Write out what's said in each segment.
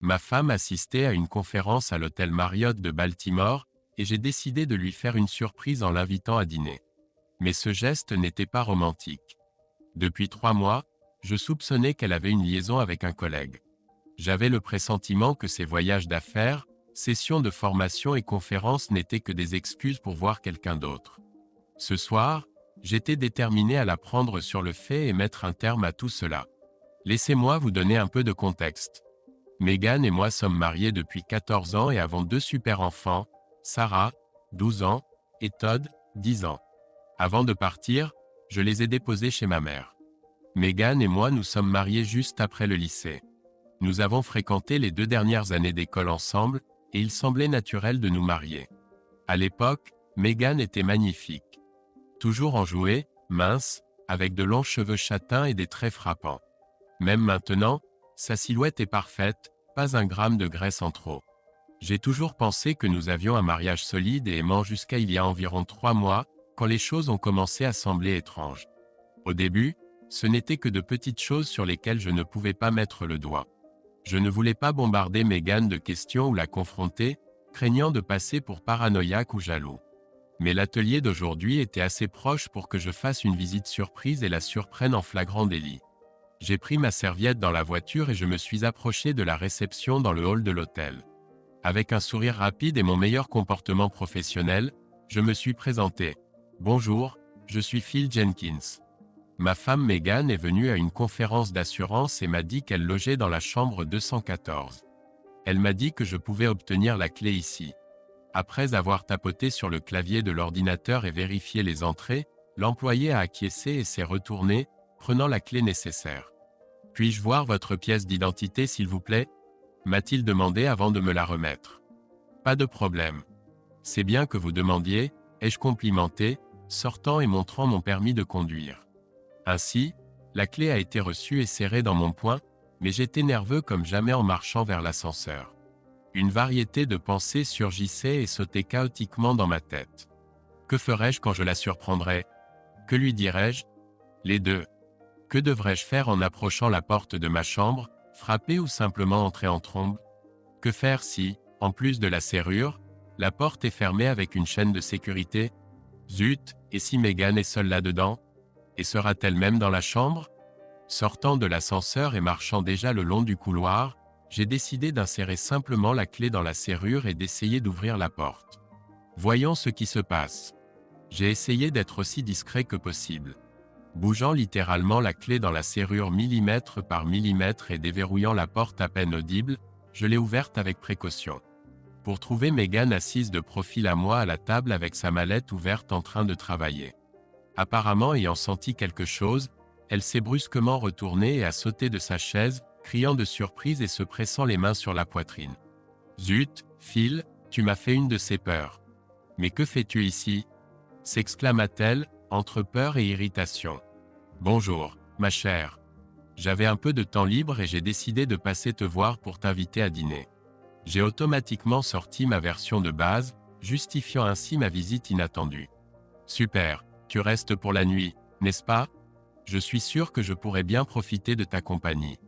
Ma femme assistait à une conférence à l'hôtel Marriott de Baltimore, et j'ai décidé de lui faire une surprise en l'invitant à dîner. Mais ce geste n'était pas romantique. Depuis 3 mois, je soupçonnais qu'elle avait une liaison avec un collègue. J'avais le pressentiment que ses voyages d'affaires, sessions de formation et conférences n'étaient que des excuses pour voir quelqu'un d'autre. Ce soir, j'étais déterminé à la prendre sur le fait et mettre un terme à tout cela. Laissez-moi vous donner un peu de contexte. Megan et moi sommes mariés depuis 14 ans et avons 2 super enfants, Sarah, 12 ans, et Todd, 10 ans. Avant de partir, je les ai déposés chez ma mère. Megan et moi nous sommes mariés juste après le lycée. Nous avons fréquenté les 2 dernières années d'école ensemble, et il semblait naturel de nous marier. À l'époque, Megan était magnifique. Toujours enjouée, mince, avec de longs cheveux châtains et des traits frappants. Même maintenant, sa silhouette est parfaite, pas un gramme de graisse en trop. J'ai toujours pensé que nous avions un mariage solide et aimant jusqu'à il y a environ 3 mois, quand les choses ont commencé à sembler étranges. Au début, ce n'était que de petites choses sur lesquelles je ne pouvais pas mettre le doigt. Je ne voulais pas bombarder Megan de questions ou la confronter, craignant de passer pour paranoïaque ou jaloux. Mais l'atelier d'aujourd'hui était assez proche pour que je fasse une visite surprise et la surprenne en flagrant délit. J'ai pris ma serviette dans la voiture et je me suis approché de la réception dans le hall de l'hôtel. Avec un sourire rapide et mon meilleur comportement professionnel, je me suis présenté. « Bonjour, je suis Phil Jenkins. » Ma femme Megan est venue à une conférence d'assurance et m'a dit qu'elle logeait dans la chambre 214. Elle m'a dit que je pouvais obtenir la clé ici. Après avoir tapoté sur le clavier de l'ordinateur et vérifié les entrées, l'employé a acquiescé et s'est retourné, prenant la clé nécessaire. « Puis-je voir votre pièce d'identité s'il vous plaît ?» m'a-t-il demandé avant de me la remettre. « Pas de problème. »« C'est bien que vous demandiez, » ai-je complimenté, sortant et montrant mon permis de conduire. Ainsi, la clé a été reçue et serrée dans mon poing, mais j'étais nerveux comme jamais en marchant vers l'ascenseur. Une variété de pensées surgissaient et sautaient chaotiquement dans ma tête. Que ferais-je quand je la surprendrais? Que lui dirais-je? Les deux. Que devrais-je faire en approchant la porte de ma chambre, frapper ou simplement entrer en trombe? Que faire si, en plus de la serrure, la porte est fermée avec une chaîne de sécurité? Zut, et si Megan est seule là-dedans? Et sera-t-elle même dans la chambre? Sortant de l'ascenseur et marchant déjà le long du couloir, j'ai décidé d'insérer simplement la clé dans la serrure et d'essayer d'ouvrir la porte. Voyons ce qui se passe. J'ai essayé d'être aussi discret que possible. Bougeant littéralement la clé dans la serrure millimètre par millimètre et déverrouillant la porte à peine audible, je l'ai ouverte avec précaution. Pour trouver Megan assise de profil à moi à la table avec sa mallette ouverte en train de travailler. Apparemment ayant senti quelque chose, elle s'est brusquement retournée et a sauté de sa chaise, criant de surprise et se pressant les mains sur la poitrine. « Zut, Phil, tu m'as fait une de ces peurs. Mais que fais-tu ici ?» s'exclama-t-elle, entre peur et irritation. « Bonjour, ma chère. J'avais un peu de temps libre et j'ai décidé de passer te voir pour t'inviter à dîner. » J'ai automatiquement sorti ma version de base, justifiant ainsi ma visite inattendue. « Super, tu restes pour la nuit, n'est-ce pas? Je suis sûr que je pourrais bien profiter de ta compagnie. »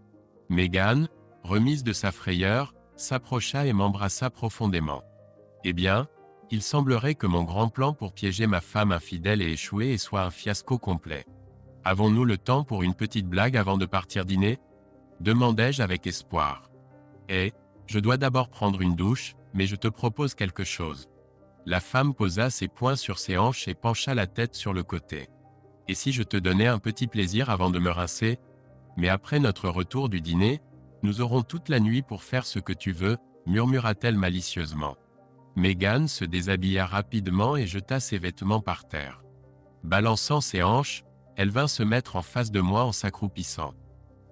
Megan, remise de sa frayeur, s'approcha et m'embrassa profondément. « Eh bien, il semblerait que mon grand plan pour piéger ma femme infidèle ait échoué et soit un fiasco complet. Avons-nous le temps pour une petite blague avant de partir dîner? » demandai-je avec espoir. « Eh, je dois d'abord prendre une douche, mais je te propose quelque chose. » La femme posa ses poings sur ses hanches et pencha la tête sur le côté. « Et si je te donnais un petit plaisir avant de me rincer? Mais après notre retour du dîner, nous aurons toute la nuit pour faire ce que tu veux, » murmura-t-elle malicieusement. Megan se déshabilla rapidement et jeta ses vêtements par terre. Balançant ses hanches, elle vint se mettre en face de moi en s'accroupissant.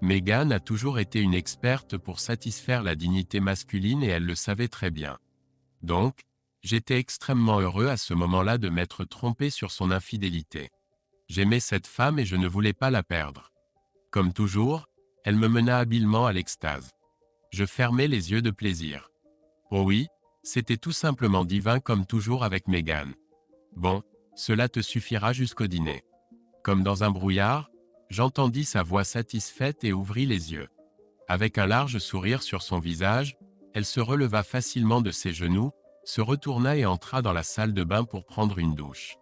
Megan a toujours été une experte pour satisfaire la dignité masculine et elle le savait très bien. Donc, j'étais extrêmement heureux à ce moment-là de m'être trompé sur son infidélité. J'aimais cette femme et je ne voulais pas la perdre. Comme toujours, elle me mena habilement à l'extase. Je fermai les yeux de plaisir. Oh oui, c'était tout simplement divin comme toujours avec Megan. Bon, cela te suffira jusqu'au dîner. Comme dans un brouillard, j'entendis sa voix satisfaite et ouvris les yeux. Avec un large sourire sur son visage, elle se releva facilement de ses genoux, se retourna et entra dans la salle de bain pour prendre une douche.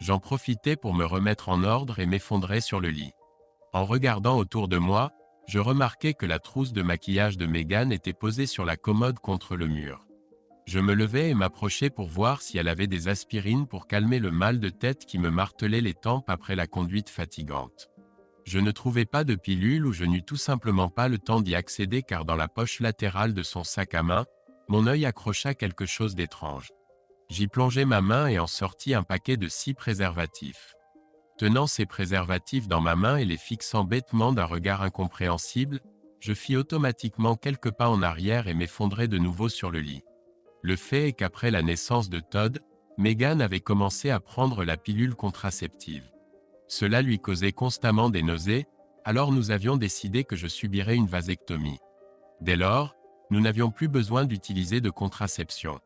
J'en profitai pour me remettre en ordre et m'effondrer sur le lit. En regardant autour de moi, je remarquai que la trousse de maquillage de Meghan était posée sur la commode contre le mur. Je me levai et m'approchai pour voir si elle avait des aspirines pour calmer le mal de tête qui me martelait les tempes après la conduite fatigante. Je ne trouvais pas de pilule ou je n'eus tout simplement pas le temps d'y accéder car dans la poche latérale de son sac à main, mon œil accrocha quelque chose d'étrange. J'y plongeai ma main et en sortis un paquet de 6 préservatifs. Tenant ces préservatifs dans ma main et les fixant bêtement d'un regard incompréhensible, je fis automatiquement quelques pas en arrière et m'effondrai de nouveau sur le lit. Le fait est qu'après la naissance de Todd, Meghan avait commencé à prendre la pilule contraceptive. Cela lui causait constamment des nausées, alors nous avions décidé que je subirais une vasectomie. Dès lors, nous n'avions plus besoin d'utiliser de contraception.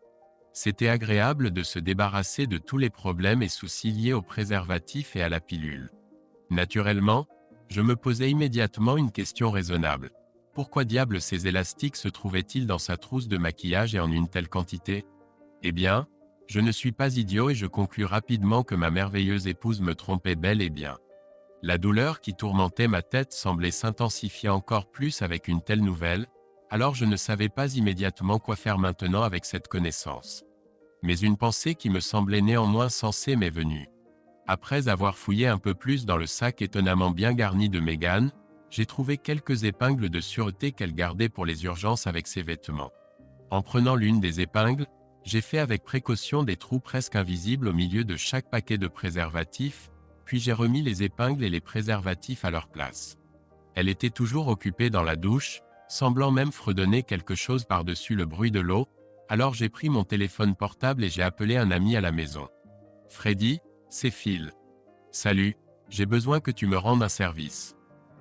C'était agréable de se débarrasser de tous les problèmes et soucis liés aux préservatifs et à la pilule. Naturellement, je me posais immédiatement une question raisonnable. Pourquoi diable ces élastiques se trouvaient-ils dans sa trousse de maquillage et en une telle quantité? Eh bien, je ne suis pas idiot et je conclus rapidement que ma merveilleuse épouse me trompait bel et bien. La douleur qui tourmentait ma tête semblait s'intensifier encore plus avec une telle nouvelle, alors je ne savais pas immédiatement quoi faire maintenant avec cette connaissance. Mais une pensée qui me semblait néanmoins sensée m'est venue. Après avoir fouillé un peu plus dans le sac étonnamment bien garni de Meghan, j'ai trouvé quelques épingles de sûreté qu'elle gardait pour les urgences avec ses vêtements. En prenant l'une des épingles, j'ai fait avec précaution des trous presque invisibles au milieu de chaque paquet de préservatifs, puis j'ai remis les épingles et les préservatifs à leur place. Elle était toujours occupée dans la douche, semblant même fredonner quelque chose par-dessus le bruit de l'eau, alors j'ai pris mon téléphone portable et j'ai appelé un ami à la maison. « Freddy, c'est Phil. Salut, j'ai besoin que tu me rendes un service. »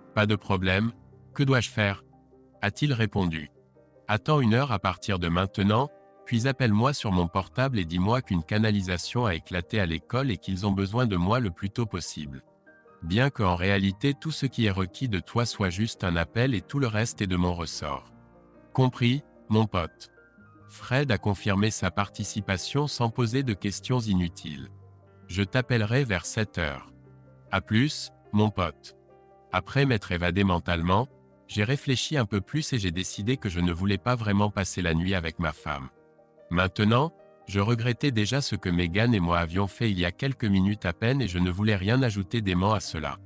« Pas de problème, que dois-je faire ?» a-t-il répondu. « Attends 1 heure à partir de maintenant, puis appelle-moi sur mon portable et dis-moi qu'une canalisation a éclaté à l'école et qu'ils ont besoin de moi le plus tôt possible. Bien qu'en réalité tout ce qui est requis de toi soit juste un appel et tout le reste est de mon ressort. Compris, mon pote. » Fred a confirmé sa participation sans poser de questions inutiles. « Je t'appellerai vers 7 heures. À plus, mon pote. » Après m'être évadé mentalement, j'ai réfléchi un peu plus et j'ai décidé que je ne voulais pas vraiment passer la nuit avec ma femme. Maintenant, je regrettais déjà ce que Meghan et moi avions fait il y a quelques minutes à peine et je ne voulais rien ajouter d'aimant à cela.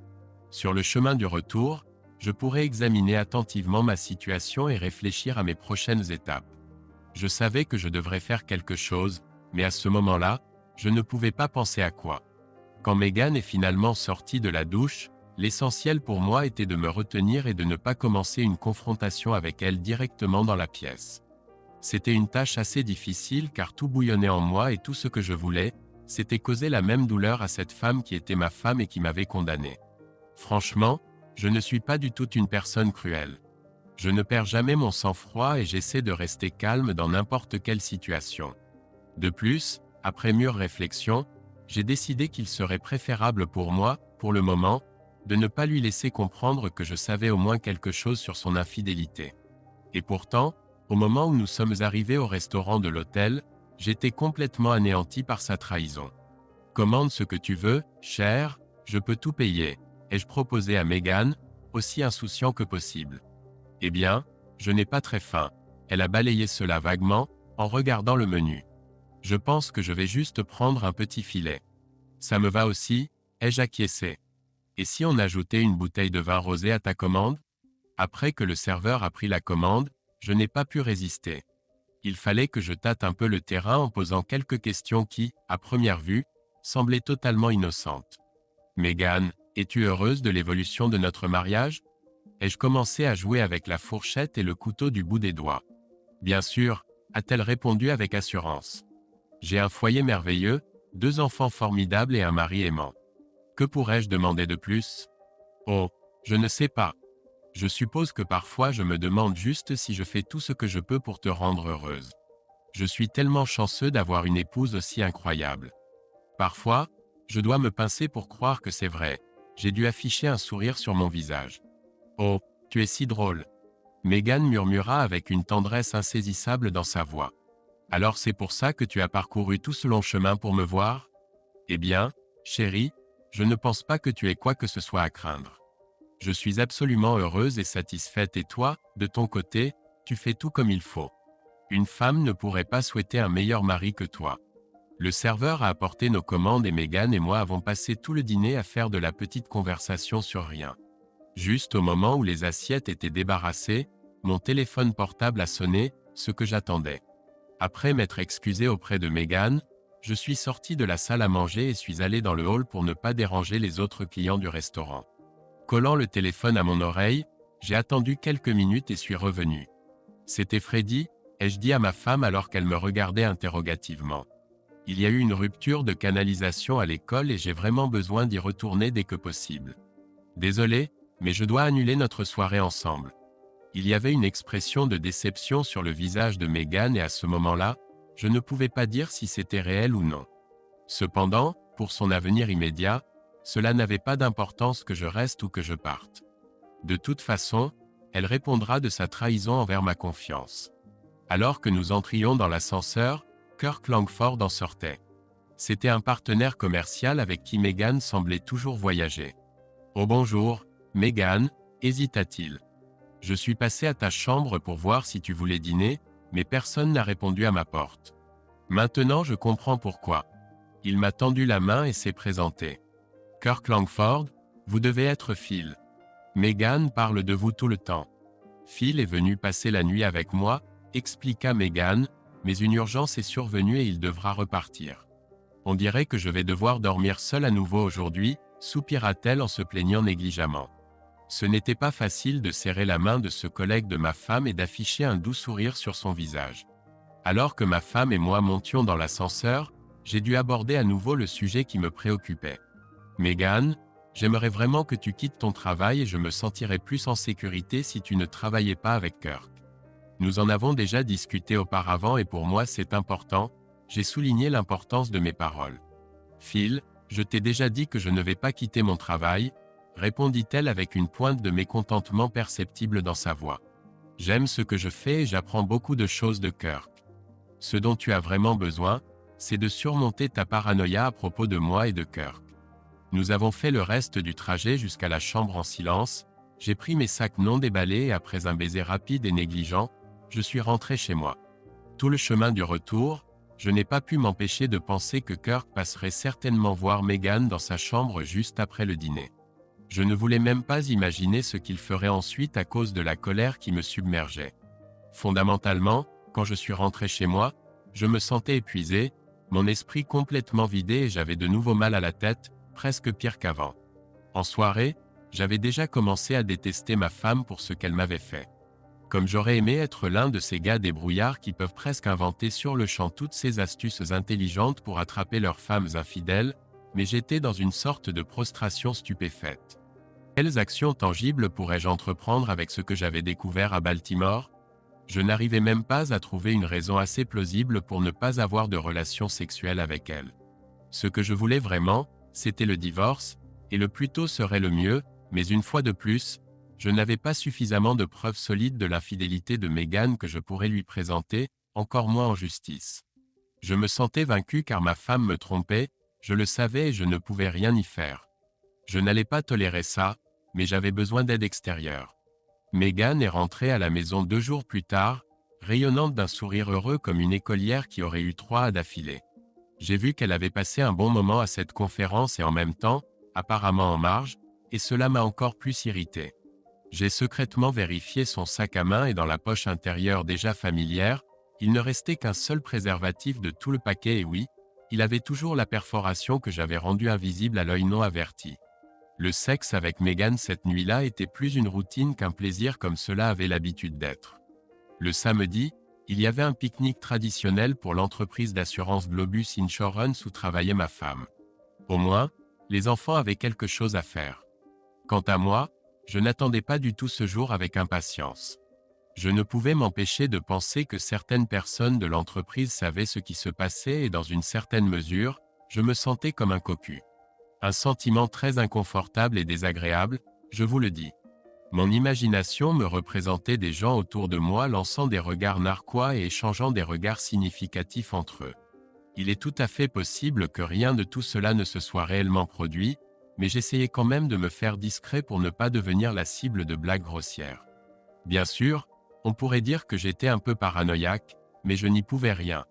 Sur le chemin du retour, je pourrais examiner attentivement ma situation et réfléchir à mes prochaines étapes. Je savais que je devrais faire quelque chose, mais à ce moment-là, je ne pouvais pas penser à quoi. Quand Meghan est finalement sortie de la douche, l'essentiel pour moi était de me retenir et de ne pas commencer une confrontation avec elle directement dans la pièce. C'était une tâche assez difficile car tout bouillonnait en moi et tout ce que je voulais, c'était causer la même douleur à cette femme qui était ma femme et qui m'avait condamné. Franchement, je ne suis pas du tout une personne cruelle. Je ne perds jamais mon sang-froid et j'essaie de rester calme dans n'importe quelle situation. De plus, après mûre réflexion, j'ai décidé qu'il serait préférable pour moi, pour le moment, de ne pas lui laisser comprendre que je savais au moins quelque chose sur son infidélité. Et pourtant, au moment où nous sommes arrivés au restaurant de l'hôtel, j'étais complètement anéanti par sa trahison. « Commande ce que tu veux, cher, je peux tout payer », ai-je proposé à Meghan, aussi insouciant que possible. « Eh bien, je n'ai pas très faim. » Elle a balayé cela vaguement, en regardant le menu. « Je pense que je vais juste prendre un petit filet. »« Ça me va aussi, » ai-je acquiescé. « Et si on ajoutait une bouteille de vin rosé à ta commande ?» Après que le serveur a pris la commande, je n'ai pas pu résister. Il fallait que je tâte un peu le terrain en posant quelques questions qui, à première vue, semblaient totalement innocentes. « Meghan, es-tu heureuse de l'évolution de notre mariage ?» Ai-je commencé à jouer avec la fourchette et le couteau du bout des doigts. « Bien sûr, » a-t-elle répondu avec assurance. « J'ai un foyer merveilleux, 2 enfants formidables et un mari aimant. Que pourrais-je demander de plus ? Oh, je ne sais pas. Je suppose que parfois je me demande juste si je fais tout ce que je peux pour te rendre heureuse. Je suis tellement chanceux d'avoir une épouse aussi incroyable. Parfois, je dois me pincer pour croire que c'est vrai. J'ai dû afficher un sourire sur mon visage. Oh, tu es si drôle. Meghan murmura avec une tendresse insaisissable dans sa voix. Alors c'est pour ça que tu as parcouru tout ce long chemin pour me voir? Eh bien, chérie, je ne pense pas que tu aies quoi que ce soit à craindre. Je suis absolument heureuse et satisfaite et toi, de ton côté, tu fais tout comme il faut. Une femme ne pourrait pas souhaiter un meilleur mari que toi. Le serveur a apporté nos commandes et Meghan et moi avons passé tout le dîner à faire de la petite conversation sur rien. Juste au moment où les assiettes étaient débarrassées, mon téléphone portable a sonné, ce que j'attendais. Après m'être excusé auprès de Meghan, je suis sorti de la salle à manger et suis allé dans le hall pour ne pas déranger les autres clients du restaurant. Collant le téléphone à mon oreille, j'ai attendu quelques minutes et suis revenu. C'était Freddy, ai-je dit à ma femme alors qu'elle me regardait interrogativement. Il y a eu une rupture de canalisation à l'école et j'ai vraiment besoin d'y retourner dès que possible. Désolé, mais je dois annuler notre soirée ensemble. Il y avait une expression de déception sur le visage de Meghan et à ce moment-là, je ne pouvais pas dire si c'était réel ou non. Cependant, pour son avenir immédiat, cela n'avait pas d'importance que je reste ou que je parte. De toute façon, elle répondra de sa trahison envers ma confiance. Alors que nous entrions dans l'ascenseur, Kirk Langford en sortait. C'était un partenaire commercial avec qui Meghan semblait toujours voyager. « Oh bonjour, Meghan » hésita-t-il. « Je suis passé à ta chambre pour voir si tu voulais dîner, mais personne n'a répondu à ma porte. Maintenant je comprends pourquoi. » Il m'a tendu la main et s'est présenté. « Kirk Langford, vous devez être Phil. Meghan parle de vous tout le temps. Phil est venu passer la nuit avec moi, expliqua Meghan, mais une urgence est survenue et il devra repartir. On dirait que je vais devoir dormir seule à nouveau aujourd'hui, soupira-t-elle en se plaignant négligemment. Ce n'était pas facile de serrer la main de ce collègue de ma femme et d'afficher un doux sourire sur son visage. Alors que ma femme et moi montions dans l'ascenseur, j'ai dû aborder à nouveau le sujet qui me préoccupait. Meghan, j'aimerais vraiment que tu quittes ton travail et je me sentirais plus en sécurité si tu ne travaillais pas avec Kirk. Nous en avons déjà discuté auparavant et pour moi c'est important, j'ai souligné l'importance de mes paroles. Phil, je t'ai déjà dit que je ne vais pas quitter mon travail, répondit-elle avec une pointe de mécontentement perceptible dans sa voix. J'aime ce que je fais et j'apprends beaucoup de choses de Kirk. Ce dont tu as vraiment besoin, c'est de surmonter ta paranoïa à propos de moi et de Kirk. Nous avons fait le reste du trajet jusqu'à la chambre en silence, j'ai pris mes sacs non déballés et après un baiser rapide et négligent, je suis rentré chez moi. Tout le chemin du retour, je n'ai pas pu m'empêcher de penser que Kirk passerait certainement voir Meghan dans sa chambre juste après le dîner. Je ne voulais même pas imaginer ce qu'il ferait ensuite à cause de la colère qui me submergeait. Fondamentalement, quand je suis rentré chez moi, je me sentais épuisé, mon esprit complètement vidé et j'avais de nouveau mal à la tête, presque pire qu'avant. En soirée, j'avais déjà commencé à détester ma femme pour ce qu'elle m'avait fait. Comme j'aurais aimé être l'un de ces gars débrouillards qui peuvent presque inventer sur le champ toutes ces astuces intelligentes pour attraper leurs femmes infidèles, mais j'étais dans une sorte de prostration stupéfaite. Quelles actions tangibles pourrais-je entreprendre avec ce que j'avais découvert à Baltimore? Je n'arrivais même pas à trouver une raison assez plausible pour ne pas avoir de relations sexuelles avec elle. Ce que je voulais vraiment, c'était le divorce, et le plus tôt serait le mieux, mais une fois de plus, je n'avais pas suffisamment de preuves solides de l'infidélité de Meghan que je pourrais lui présenter, encore moins en justice. Je me sentais vaincu car ma femme me trompait, je le savais et je ne pouvais rien y faire. Je n'allais pas tolérer ça, mais j'avais besoin d'aide extérieure. Meghan est rentrée à la maison 2 jours plus tard, rayonnante d'un sourire heureux comme une écolière qui aurait eu 3 A d'affilée. J'ai vu qu'elle avait passé un bon moment à cette conférence et en même temps, apparemment en marge, et cela m'a encore plus irrité. J'ai secrètement vérifié son sac à main et dans la poche intérieure déjà familière, il ne restait qu'un seul préservatif de tout le paquet et oui, il avait toujours la perforation que j'avais rendue invisible à l'œil non averti. Le sexe avec Meghan cette nuit-là était plus une routine qu'un plaisir comme cela avait l'habitude d'être. Le samedi, il y avait un pique-nique traditionnel pour l'entreprise d'assurance Globus Insurance où travaillait ma femme. Au moins, les enfants avaient quelque chose à faire. Quant à moi, je n'attendais pas du tout ce jour avec impatience. Je ne pouvais m'empêcher de penser que certaines personnes de l'entreprise savaient ce qui se passait et dans une certaine mesure, je me sentais comme un cocu. Un sentiment très inconfortable et désagréable, je vous le dis. Mon imagination me représentait des gens autour de moi lançant des regards narquois et échangeant des regards significatifs entre eux. Il est tout à fait possible que rien de tout cela ne se soit réellement produit, mais j'essayais quand même de me faire discret pour ne pas devenir la cible de blagues grossières. Bien sûr, on pourrait dire que j'étais un peu paranoïaque, mais je n'y pouvais rien.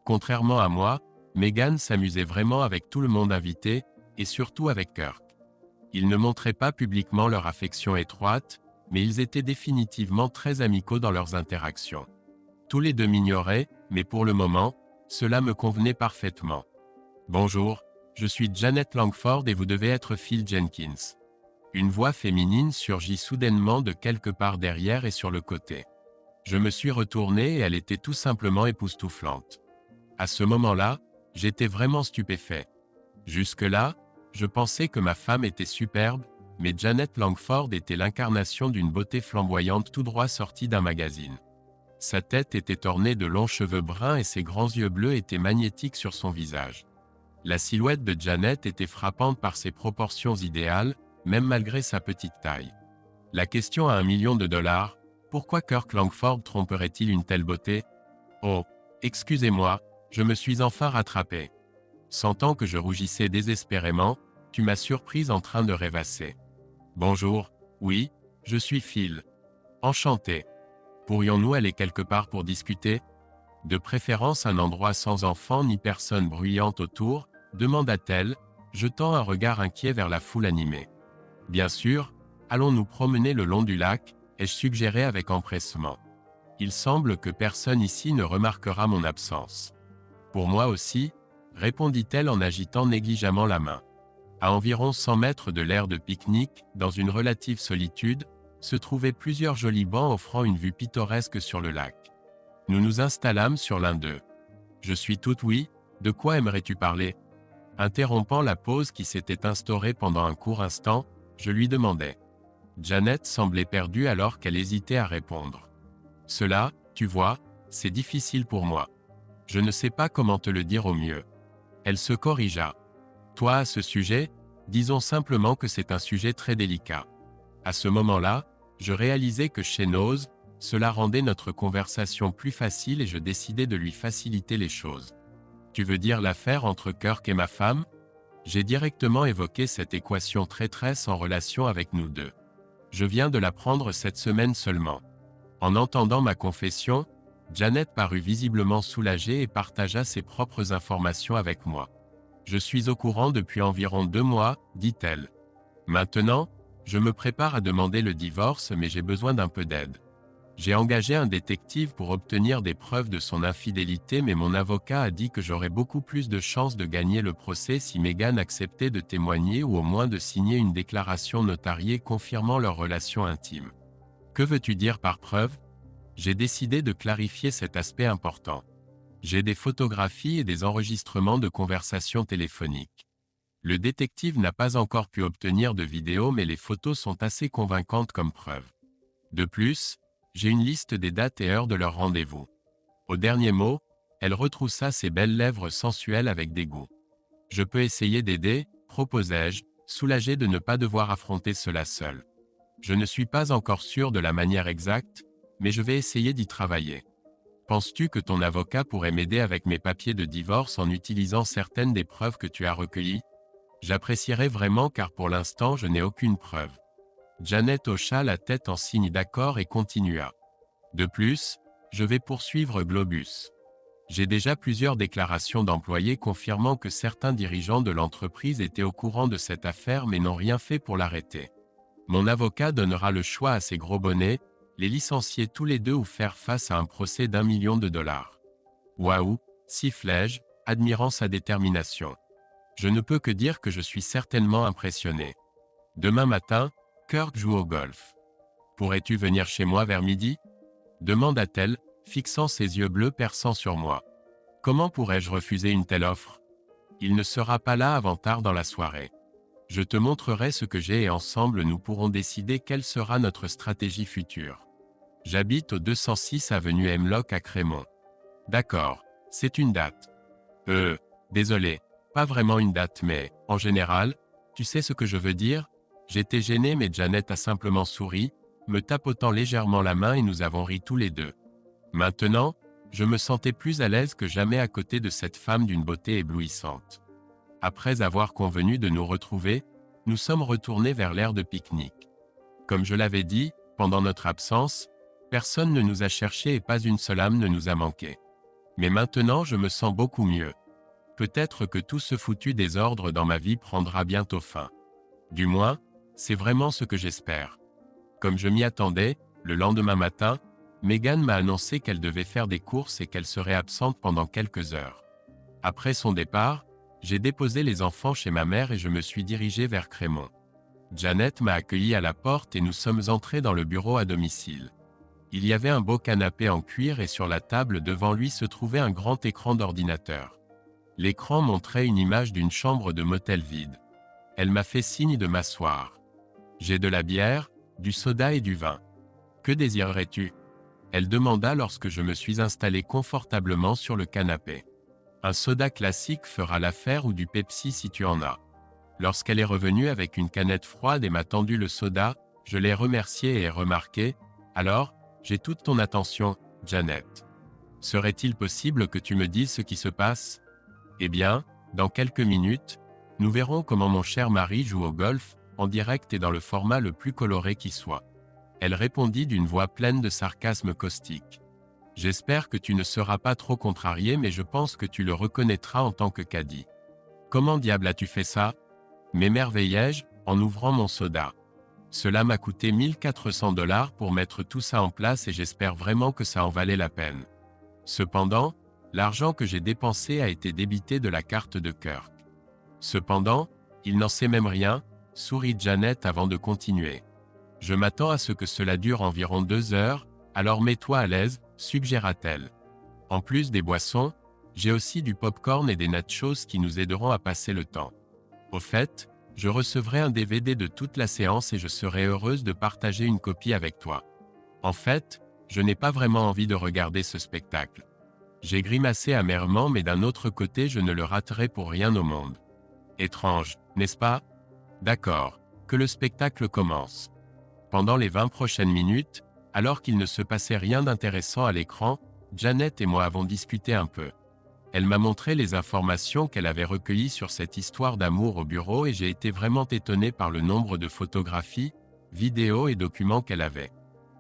Contrairement à moi, Meghan s'amusait vraiment avec tout le monde invité, et surtout avec Kirk. Ils ne montraient pas publiquement leur affection étroite, mais ils étaient définitivement très amicaux dans leurs interactions. Tous les deux m'ignoraient, mais pour le moment, cela me convenait parfaitement. Bonjour, je suis Janet Langford et vous devez être Phil Jenkins. Une voix féminine surgit soudainement de quelque part derrière et sur le côté. Je me suis retourné et elle était tout simplement époustouflante. À ce moment-là, j'étais vraiment stupéfait. Jusque-là, je pensais que ma femme était superbe, mais Janet Langford était l'incarnation d'une beauté flamboyante tout droit sortie d'un magazine. Sa tête était ornée de longs cheveux bruns et ses grands yeux bleus étaient magnétiques sur son visage. La silhouette de Janet était frappante par ses proportions idéales, même malgré sa petite taille. La question à $1 million, pourquoi Kirk Langford tromperait-il une telle beauté? Oh, excusez-moi, je me suis enfin rattrapé. Sentant que je rougissais désespérément, tu m'as surprise en train de rêvasser. Bonjour, oui, je suis Phil. Enchanté. Pourrions-nous aller quelque part pour discuter? De préférence un endroit sans enfants ni personne bruyante autour, demanda-t-elle, jetant un regard inquiet vers la foule animée. Bien sûr, allons nous promener le long du lac, ai-je suggéré avec empressement. Il semble que personne ici ne remarquera mon absence. Pour moi aussi, répondit-elle en agitant négligemment la main. À environ 100 mètres de l'aire de pique-nique, dans une relative solitude, se trouvaient plusieurs jolis bancs offrant une vue pittoresque sur le lac. Nous nous installâmes sur l'un d'eux. Je suis toute oui, de quoi aimerais-tu parler? Interrompant la pause qui s'était instaurée pendant un court instant, je lui demandai. Janet semblait perdue alors qu'elle hésitait à répondre. Cela, tu vois, c'est difficile pour moi. Je ne sais pas comment te le dire au mieux. Elle se corrigea. Toi, à ce sujet, disons simplement que c'est un sujet très délicat. À ce moment-là, je réalisais que chez Noz, cela rendait notre conversation plus facile et je décidai de lui faciliter les choses. Tu veux dire l'affaire entre Kirk et ma femme? J'ai directement évoqué cette équation traîtresse en relation avec nous deux. Je viens de l'apprendre cette semaine seulement. En entendant ma confession, Janet parut visiblement soulagée et partagea ses propres informations avec moi. Je suis au courant depuis environ 2 mois, dit-elle. Maintenant, je me prépare à demander le divorce mais j'ai besoin d'un peu d'aide. J'ai engagé un détective pour obtenir des preuves de son infidélité mais mon avocat a dit que j'aurais beaucoup plus de chances de gagner le procès si Meghan acceptait de témoigner ou au moins de signer une déclaration notariée confirmant leur relation intime. Que veux-tu dire par preuve? J'ai décidé de clarifier cet aspect important. J'ai des photographies et des enregistrements de conversations téléphoniques. Le détective n'a pas encore pu obtenir de vidéos mais les photos sont assez convaincantes comme preuve. De plus, j'ai une liste des dates et heures de leur rendez-vous. Au dernier mot, elle retroussa ses belles lèvres sensuelles avec dégoût. Je peux essayer d'aider, proposai-je, soulagé de ne pas devoir affronter cela seul. Je ne suis pas encore sûr de la manière exacte, mais je vais essayer d'y travailler. Penses-tu que ton avocat pourrait m'aider avec mes papiers de divorce en utilisant certaines des preuves que tu as recueillies? J'apprécierais vraiment car pour l'instant je n'ai aucune preuve. Janet hocha la tête en signe d'accord et continua. De plus, je vais poursuivre Globus. J'ai déjà plusieurs déclarations d'employés confirmant que certains dirigeants de l'entreprise étaient au courant de cette affaire mais n'ont rien fait pour l'arrêter. Mon avocat donnera le choix à ces gros bonnets, les licencier tous les deux ou faire face à un procès d'1 million. Waouh, sifflai-je, admirant sa détermination. Je ne peux que dire que je suis certainement impressionné. Demain matin, Kirk joue au golf. Pourrais-tu venir chez moi vers midi? Demanda-t-elle, fixant ses yeux bleus perçants sur moi. Comment pourrais-je refuser une telle offre? Il ne sera pas là avant tard dans la soirée. Je te montrerai ce que j'ai et ensemble nous pourrons décider quelle sera notre stratégie future. J'habite au 206 avenue Hemlock à Crémont. D'accord, c'est une date. Désolé, pas vraiment une date mais, en général, tu sais ce que je veux dire? J'étais gêné mais Janet a simplement souri, me tapotant légèrement la main et nous avons ri tous les deux. Maintenant, je me sentais plus à l'aise que jamais à côté de cette femme d'une beauté éblouissante. Après avoir convenu de nous retrouver, nous sommes retournés vers l'aire de pique-nique. Comme je l'avais dit, pendant notre absence, personne ne nous a cherchés et pas une seule âme ne nous a manqué. Mais maintenant je me sens beaucoup mieux. Peut-être que tout ce foutu désordre dans ma vie prendra bientôt fin. Du moins, c'est vraiment ce que j'espère. Comme je m'y attendais, le lendemain matin, Megan m'a annoncé qu'elle devait faire des courses et qu'elle serait absente pendant quelques heures. Après son départ, j'ai déposé les enfants chez ma mère et je me suis dirigé vers Crémont. Janet m'a accueilli à la porte et nous sommes entrés dans le bureau à domicile. Il y avait un beau canapé en cuir et sur la table devant lui se trouvait un grand écran d'ordinateur. L'écran montrait une image d'une chambre de motel vide. Elle m'a fait signe de m'asseoir. J'ai de la bière, du soda et du vin. Que désirerais-tu ? Elle demanda lorsque je me suis installé confortablement sur le canapé. Un soda classique fera l'affaire ou du Pepsi si tu en as. Lorsqu'elle est revenue avec une canette froide et m'a tendu le soda, je l'ai remerciée et ai remarqué « Alors, j'ai toute ton attention, Janet. Serait-il possible que tu me dises ce qui se passe ? Eh bien, dans quelques minutes, nous verrons comment mon cher mari joue au golf, en direct et dans le format le plus coloré qui soit. » Elle répondit d'une voix pleine de sarcasme caustique. « J'espère que tu ne seras pas trop contrarié mais je pense que tu le reconnaîtras en tant que caddie. »« Comment diable as-tu fait ça ?» m'émerveillai-je, en ouvrant mon soda. Cela m'a coûté 1400 $ pour mettre tout ça en place et j'espère vraiment que ça en valait la peine. Cependant, l'argent que j'ai dépensé a été débité de la carte de Kirk. Cependant, il n'en sait même rien, sourit Janet avant de continuer. Je m'attends à ce que cela dure environ 2 heures, alors mets-toi à l'aise, suggéra-t-elle. En plus des boissons, j'ai aussi du popcorn et des nachos qui nous aideront à passer le temps. Au fait, je recevrai un DVD de toute la séance et je serai heureuse de partager une copie avec toi. En fait, je n'ai pas vraiment envie de regarder ce spectacle. J'ai grimacé amèrement mais d'un autre côté je ne le raterai pour rien au monde. Étrange, n'est-ce pas ? D'accord, que le spectacle commence. Pendant les 20 prochaines minutes, alors qu'il ne se passait rien d'intéressant à l'écran, Janet et moi avons discuté un peu. Elle m'a montré les informations qu'elle avait recueillies sur cette histoire d'amour au bureau et j'ai été vraiment étonné par le nombre de photographies, vidéos et documents qu'elle avait.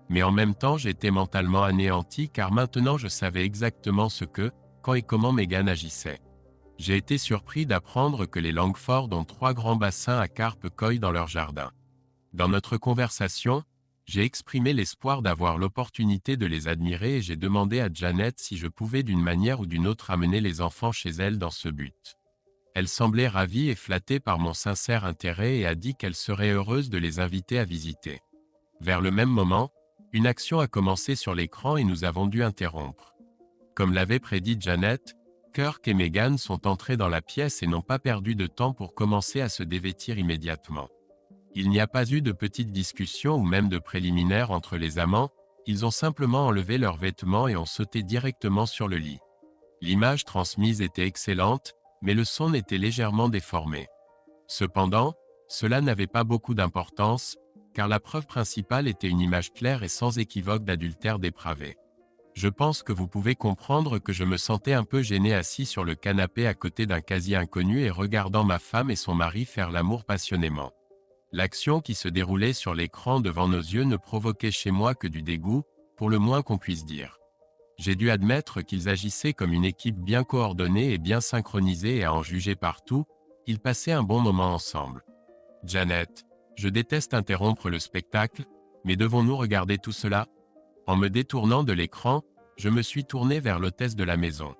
Mais en même temps j'étais mentalement anéanti car maintenant je savais exactement ce que, quand et comment Megan agissait. J'ai été surpris d'apprendre que les Langford ont 3 grands bassins à carpe koi dans leur jardin. Dans notre conversation, j'ai exprimé l'espoir d'avoir l'opportunité de les admirer et j'ai demandé à Janet si je pouvais d'une manière ou d'une autre amener les enfants chez elle dans ce but. Elle semblait ravie et flattée par mon sincère intérêt et a dit qu'elle serait heureuse de les inviter à visiter. Vers le même moment, une action a commencé sur l'écran et nous avons dû interrompre. Comme l'avait prédit Janet, Kirk et Megan sont entrés dans la pièce et n'ont pas perdu de temps pour commencer à se dévêtir immédiatement. Il n'y a pas eu de petite discussion ou même de préliminaire entre les amants, ils ont simplement enlevé leurs vêtements et ont sauté directement sur le lit. L'image transmise était excellente, mais le son était légèrement déformé. Cependant, cela n'avait pas beaucoup d'importance, car la preuve principale était une image claire et sans équivoque d'adultère dépravé. Je pense que vous pouvez comprendre que je me sentais un peu gêné assis sur le canapé à côté d'un quasi inconnu et regardant ma femme et son mari faire l'amour passionnément. L'action qui se déroulait sur l'écran devant nos yeux ne provoquait chez moi que du dégoût, pour le moins qu'on puisse dire. J'ai dû admettre qu'ils agissaient comme une équipe bien coordonnée et bien synchronisée et à en juger partout, ils passaient un bon moment ensemble. Janet, je déteste interrompre le spectacle, mais devons-nous regarder tout cela ? En me détournant de l'écran, je me suis tourné vers l'hôtesse de la maison.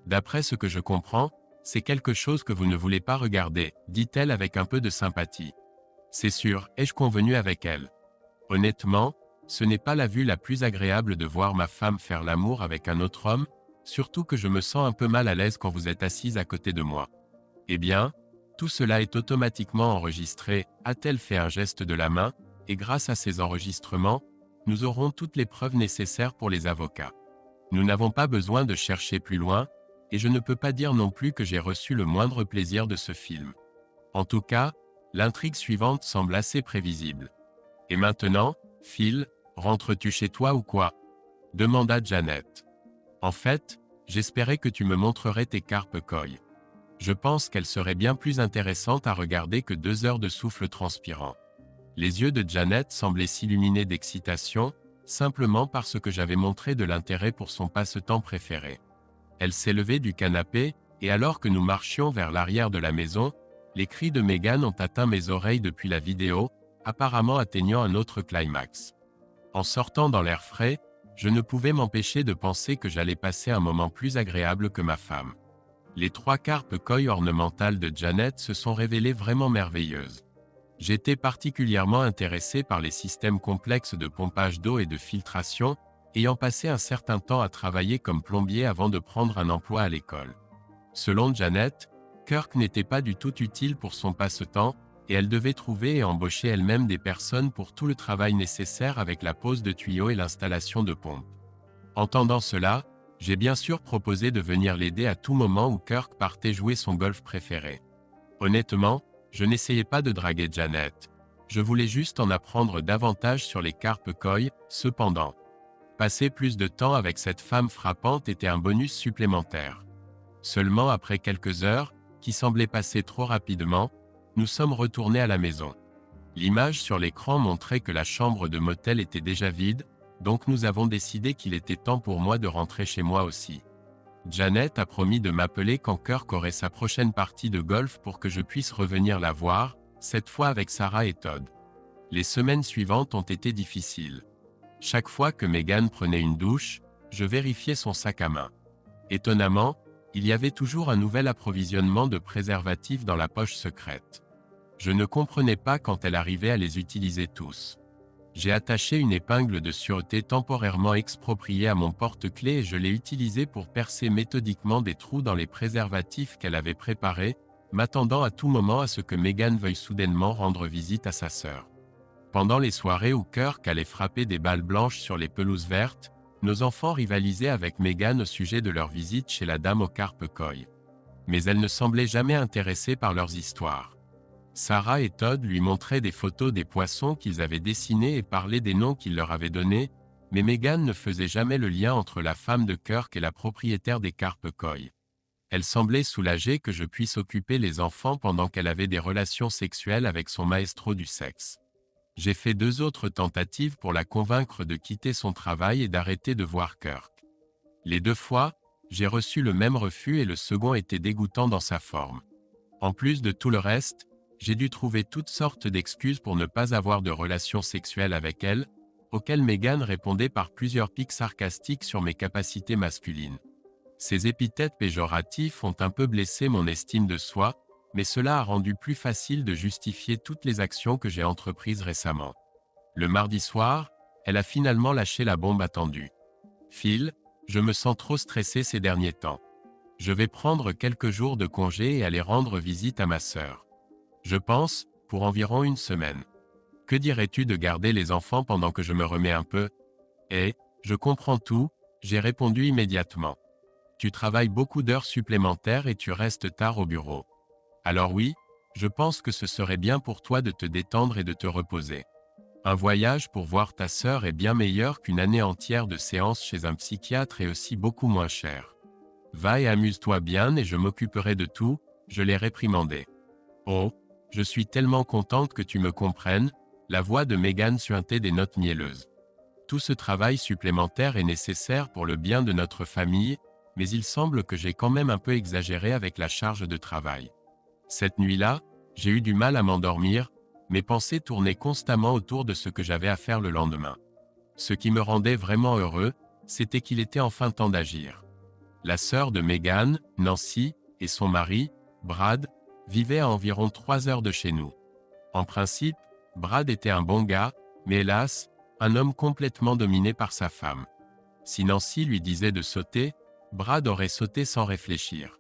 D'après ce que je comprends, c'est quelque chose que vous ne voulez pas regarder, dit-elle avec un peu de sympathie. C'est sûr, ai-je convenu avec elle. Honnêtement, ce n'est pas la vue la plus agréable de voir ma femme faire l'amour avec un autre homme, surtout que je me sens un peu mal à l'aise quand vous êtes assise à côté de moi. Eh bien, tout cela est automatiquement enregistré, a-t-elle fait un geste de la main, et grâce à ces enregistrements, nous aurons toutes les preuves nécessaires pour les avocats. Nous n'avons pas besoin de chercher plus loin, et je ne peux pas dire non plus que j'ai reçu le moindre plaisir de ce film. En tout cas, l'intrigue suivante semble assez prévisible. Et maintenant, Phil, rentres-tu chez toi ou quoi? Demanda Janet. En fait, j'espérais que tu me montrerais tes carpes koi. Je pense qu'elles seraient bien plus intéressantes à regarder que 2 heures de souffle transpirant. Les yeux de Janet semblaient s'illuminer d'excitation, simplement parce que j'avais montré de l'intérêt pour son passe-temps préféré. Elle s'est levée du canapé, et alors que nous marchions vers l'arrière de la maison, les cris de Megan ont atteint mes oreilles depuis la vidéo, apparemment atteignant un autre climax. En sortant dans l'air frais, je ne pouvais m'empêcher de penser que j'allais passer un moment plus agréable que ma femme. Les 3 carpes koi ornementales de Janet se sont révélées vraiment merveilleuses. J'étais particulièrement intéressé par les systèmes complexes de pompage d'eau et de filtration, ayant passé un certain temps à travailler comme plombier avant de prendre un emploi à l'école. Selon Janet, Kirk n'était pas du tout utile pour son passe-temps, et elle devait trouver et embaucher elle-même des personnes pour tout le travail nécessaire avec la pose de tuyaux et l'installation de pompes. Entendant cela, j'ai bien sûr proposé de venir l'aider à tout moment où Kirk partait jouer son golf préféré. Honnêtement, je n'essayais pas de draguer Janet. Je voulais juste en apprendre davantage sur les carpes koi, cependant. Passer plus de temps avec cette femme frappante était un bonus supplémentaire. Seulement après quelques heures, qui semblaient passer trop rapidement, nous sommes retournés à la maison. L'image sur l'écran montrait que la chambre de motel était déjà vide, donc nous avons décidé qu'il était temps pour moi de rentrer chez moi aussi. Janet a promis de m'appeler quand Kirk aurait sa prochaine partie de golf pour que je puisse revenir la voir, cette fois avec Sarah et Todd. Les semaines suivantes ont été difficiles. Chaque fois que Megan prenait une douche, je vérifiais son sac à main. Étonnamment, il y avait toujours un nouvel approvisionnement de préservatifs dans la poche secrète. Je ne comprenais pas quand elle arrivait à les utiliser tous. J'ai attaché une épingle de sûreté temporairement expropriée à mon porte-clés et je l'ai utilisée pour percer méthodiquement des trous dans les préservatifs qu'elle avait préparés, m'attendant à tout moment à ce que Megan veuille soudainement rendre visite à sa sœur. Pendant les soirées où Kirk allait frapper des balles blanches sur les pelouses vertes, nos enfants rivalisaient avec Megan au sujet de leur visite chez la dame aux carpes koi. Mais elle ne semblait jamais intéressée par leurs histoires. Sarah et Todd lui montraient des photos des poissons qu'ils avaient dessinés et parlaient des noms qu'il leur avait donnés, mais Megan ne faisait jamais le lien entre la femme de Kirk et la propriétaire des carpes koi. Elle semblait soulagée que je puisse occuper les enfants pendant qu'elle avait des relations sexuelles avec son maestro du sexe. J'ai fait 2 autres tentatives pour la convaincre de quitter son travail et d'arrêter de voir Kirk. Les 2 fois, j'ai reçu le même refus et le second était dégoûtant dans sa forme. En plus de tout le reste, j'ai dû trouver toutes sortes d'excuses pour ne pas avoir de relations sexuelles avec elle, auxquelles Megan répondait par plusieurs pics sarcastiques sur mes capacités masculines. Ces épithètes péjoratifs ont un peu blessé mon estime de soi, mais cela a rendu plus facile de justifier toutes les actions que j'ai entreprises récemment. Le mardi soir, elle a finalement lâché la bombe attendue. Phil, je me sens trop stressé ces derniers temps. Je vais prendre quelques jours de congé et aller rendre visite à ma sœur. Je pense, pour environ 1 semaine. Que dirais-tu de garder les enfants pendant que je me remets un peu? Je comprends tout, j'ai répondu immédiatement. Tu travailles beaucoup d'heures supplémentaires et tu restes tard au bureau. Alors oui, je pense que ce serait bien pour toi de te détendre et de te reposer. Un voyage pour voir ta sœur est bien meilleur qu'une année entière de séances chez un psychiatre et aussi beaucoup moins cher. Va et amuse-toi bien et je m'occuperai de tout, je l'ai réprimandé. Oh, je suis tellement contente que tu me comprennes, la voix de Megan suintait des notes mielleuses. Tout ce travail supplémentaire est nécessaire pour le bien de notre famille, mais il semble que j'ai quand même un peu exagéré avec la charge de travail. Cette nuit-là, j'ai eu du mal à m'endormir, mes pensées tournaient constamment autour de ce que j'avais à faire le lendemain. Ce qui me rendait vraiment heureux, c'était qu'il était enfin temps d'agir. La sœur de Megan, Nancy, et son mari, Brad, vivaient à environ 3 heures de chez nous. En principe, Brad était un bon gars, mais hélas, un homme complètement dominé par sa femme. Si Nancy lui disait de sauter, Brad aurait sauté sans réfléchir.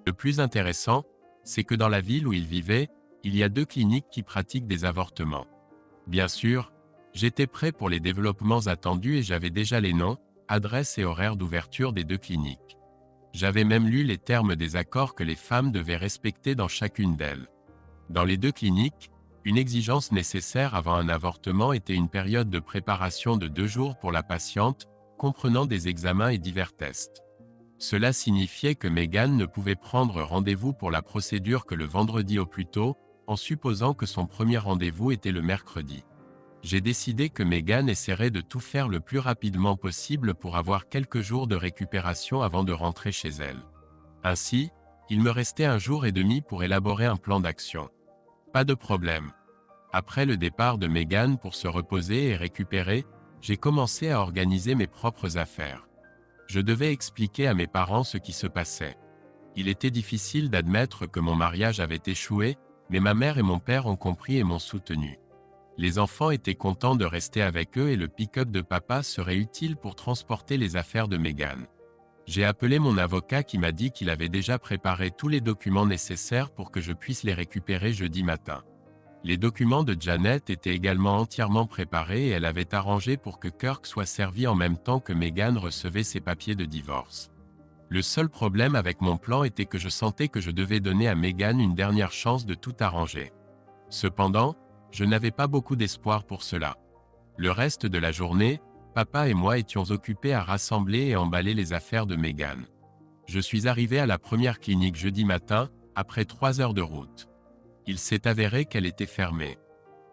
Le plus intéressant, c'est que dans la ville où il vivait, il y a 2 cliniques qui pratiquent des avortements. Bien sûr, j'étais prêt pour les développements attendus et j'avais déjà les noms, adresses et horaires d'ouverture des 2 cliniques. J'avais même lu les termes des accords que les femmes devaient respecter dans chacune d'elles. Dans les 2 cliniques, Une exigence nécessaire avant un avortement était une période de préparation de 2 jours pour la patiente, comprenant des examens et divers tests. Cela signifiait que Meghan ne pouvait prendre rendez-vous pour la procédure que le vendredi au plus tôt, en supposant que son premier rendez-vous était le mercredi. J'ai décidé que Meghan essaierait de tout faire le plus rapidement possible pour avoir quelques jours de récupération avant de rentrer chez elle. Ainsi, il me restait 1 jour et demi pour élaborer un plan d'action. Pas de problème. Après le départ de Meghan pour se reposer et récupérer, j'ai commencé à organiser mes propres affaires. Je devais expliquer à mes parents ce qui se passait. Il était difficile d'admettre que mon mariage avait échoué, mais ma mère et mon père ont compris et m'ont soutenu. Les enfants étaient contents de rester avec eux et le pick-up de papa serait utile pour transporter les affaires de Meghan. J'ai appelé mon avocat qui m'a dit qu'il avait déjà préparé tous les documents nécessaires pour que je puisse les récupérer jeudi matin. Les documents de Janet étaient également entièrement préparés et elle avait arrangé pour que Kirk soit servi en même temps que Meghan recevait ses papiers de divorce. Le seul problème avec mon plan était que je sentais que je devais donner à Meghan une dernière chance de tout arranger. Cependant, je n'avais pas beaucoup d'espoir pour cela. Le reste de la journée, papa et moi étions occupés à rassembler et emballer les affaires de Meghan. Je suis arrivé à la première clinique jeudi matin, après 3 heures de route. Il s'est avéré qu'elle était fermée.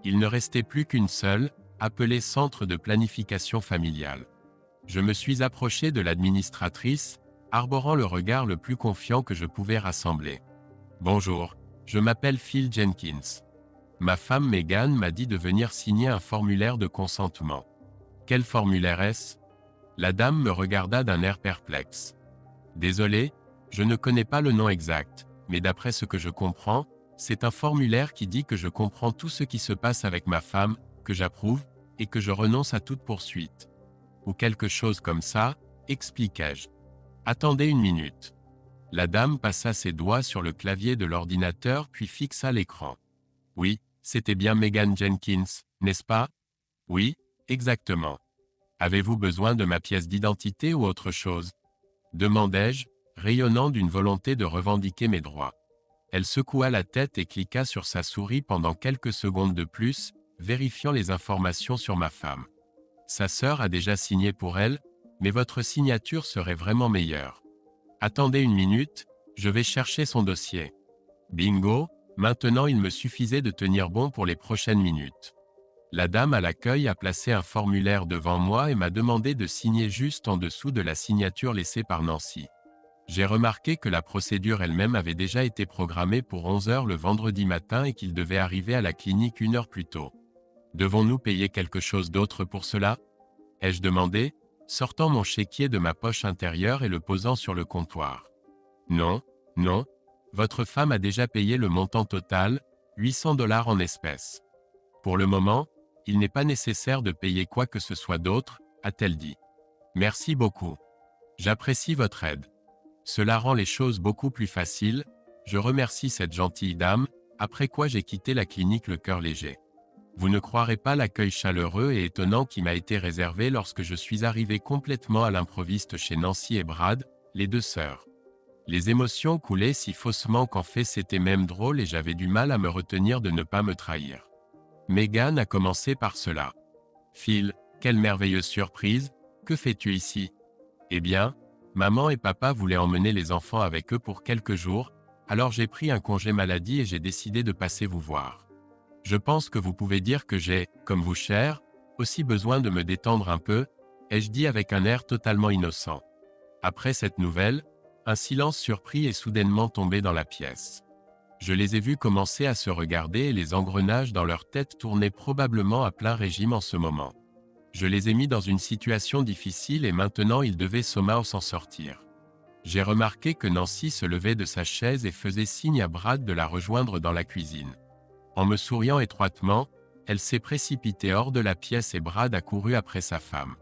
Il ne restait plus qu'une seule, appelée Centre de planification familiale. Je me suis approché de l'administratrice, arborant le regard le plus confiant que je pouvais rassembler. « Bonjour, je m'appelle Phil Jenkins. Ma femme Meghan m'a dit de venir signer un formulaire de consentement. » « Quel formulaire est-ce » La dame me regarda d'un air perplexe. « Désolé, je ne connais pas le nom exact, mais d'après ce que je comprends, c'est un formulaire qui dit que je comprends tout ce qui se passe avec ma femme, que j'approuve, et que je renonce à toute poursuite. Ou quelque chose comme ça, expliquai-je. Attendez une minute. La dame passa ses doigts sur le clavier de l'ordinateur puis fixa l'écran. Oui, c'était bien Meghan Jenkins, n'est-ce pas? Oui, exactement. Avez-vous besoin de ma pièce d'identité ou autre chose? Demandai-je, rayonnant d'une volonté de revendiquer mes droits. Elle secoua la tête et cliqua sur sa souris pendant quelques secondes de plus, vérifiant les informations sur ma femme. Sa sœur a déjà signé pour elle, mais votre signature serait vraiment meilleure. Attendez une minute, je vais chercher son dossier. Bingo, maintenant il me suffisait de tenir bon pour les prochaines minutes. La dame à l'accueil a placé un formulaire devant moi et m'a demandé de signer juste en dessous de la signature laissée par Nancy. J'ai remarqué que la procédure elle-même avait déjà été programmée pour 11 heures le vendredi matin et qu'il devait arriver à la clinique 1 heure plus tôt. Devons-nous payer quelque chose d'autre pour cela? Ai-je demandé, sortant mon chéquier de ma poche intérieure et le posant sur le comptoir. Non, non, votre femme a déjà payé le montant total, 800 $ en espèces. Pour le moment, il n'est pas nécessaire de payer quoi que ce soit d'autre, a-t-elle dit. Merci beaucoup. J'apprécie votre aide. Cela rend les choses beaucoup plus faciles, je remercie cette gentille dame, après quoi j'ai quitté la clinique le cœur léger. Vous ne croirez pas l'accueil chaleureux et étonnant qui m'a été réservé lorsque je suis arrivé complètement à l'improviste chez Nancy et Brad, les 2 sœurs. Les émotions coulaient si faussement qu'en fait c'était même drôle et j'avais du mal à me retenir de ne pas me trahir. Meghan a commencé par cela. Phil, quelle merveilleuse surprise, que fais-tu ici? Eh bien, maman et papa voulaient emmener les enfants avec eux pour quelques jours, alors j'ai pris un congé maladie et j'ai décidé de passer vous voir. Je pense que vous pouvez dire que j'ai, comme vous cher, aussi besoin de me détendre un peu, ai-je dit avec un air totalement innocent. Après cette nouvelle, un silence surpris est soudainement tombé dans la pièce. Je les ai vus commencer à se regarder et les engrenages dans leur tête tournaient probablement à plein régime en ce moment. Je les ai mis dans une situation difficile et maintenant ils devaient somehow s'en sortir. J'ai remarqué que Nancy se levait de sa chaise et faisait signe à Brad de la rejoindre dans la cuisine. En me souriant étroitement, elle s'est précipitée hors de la pièce et Brad a couru après sa femme.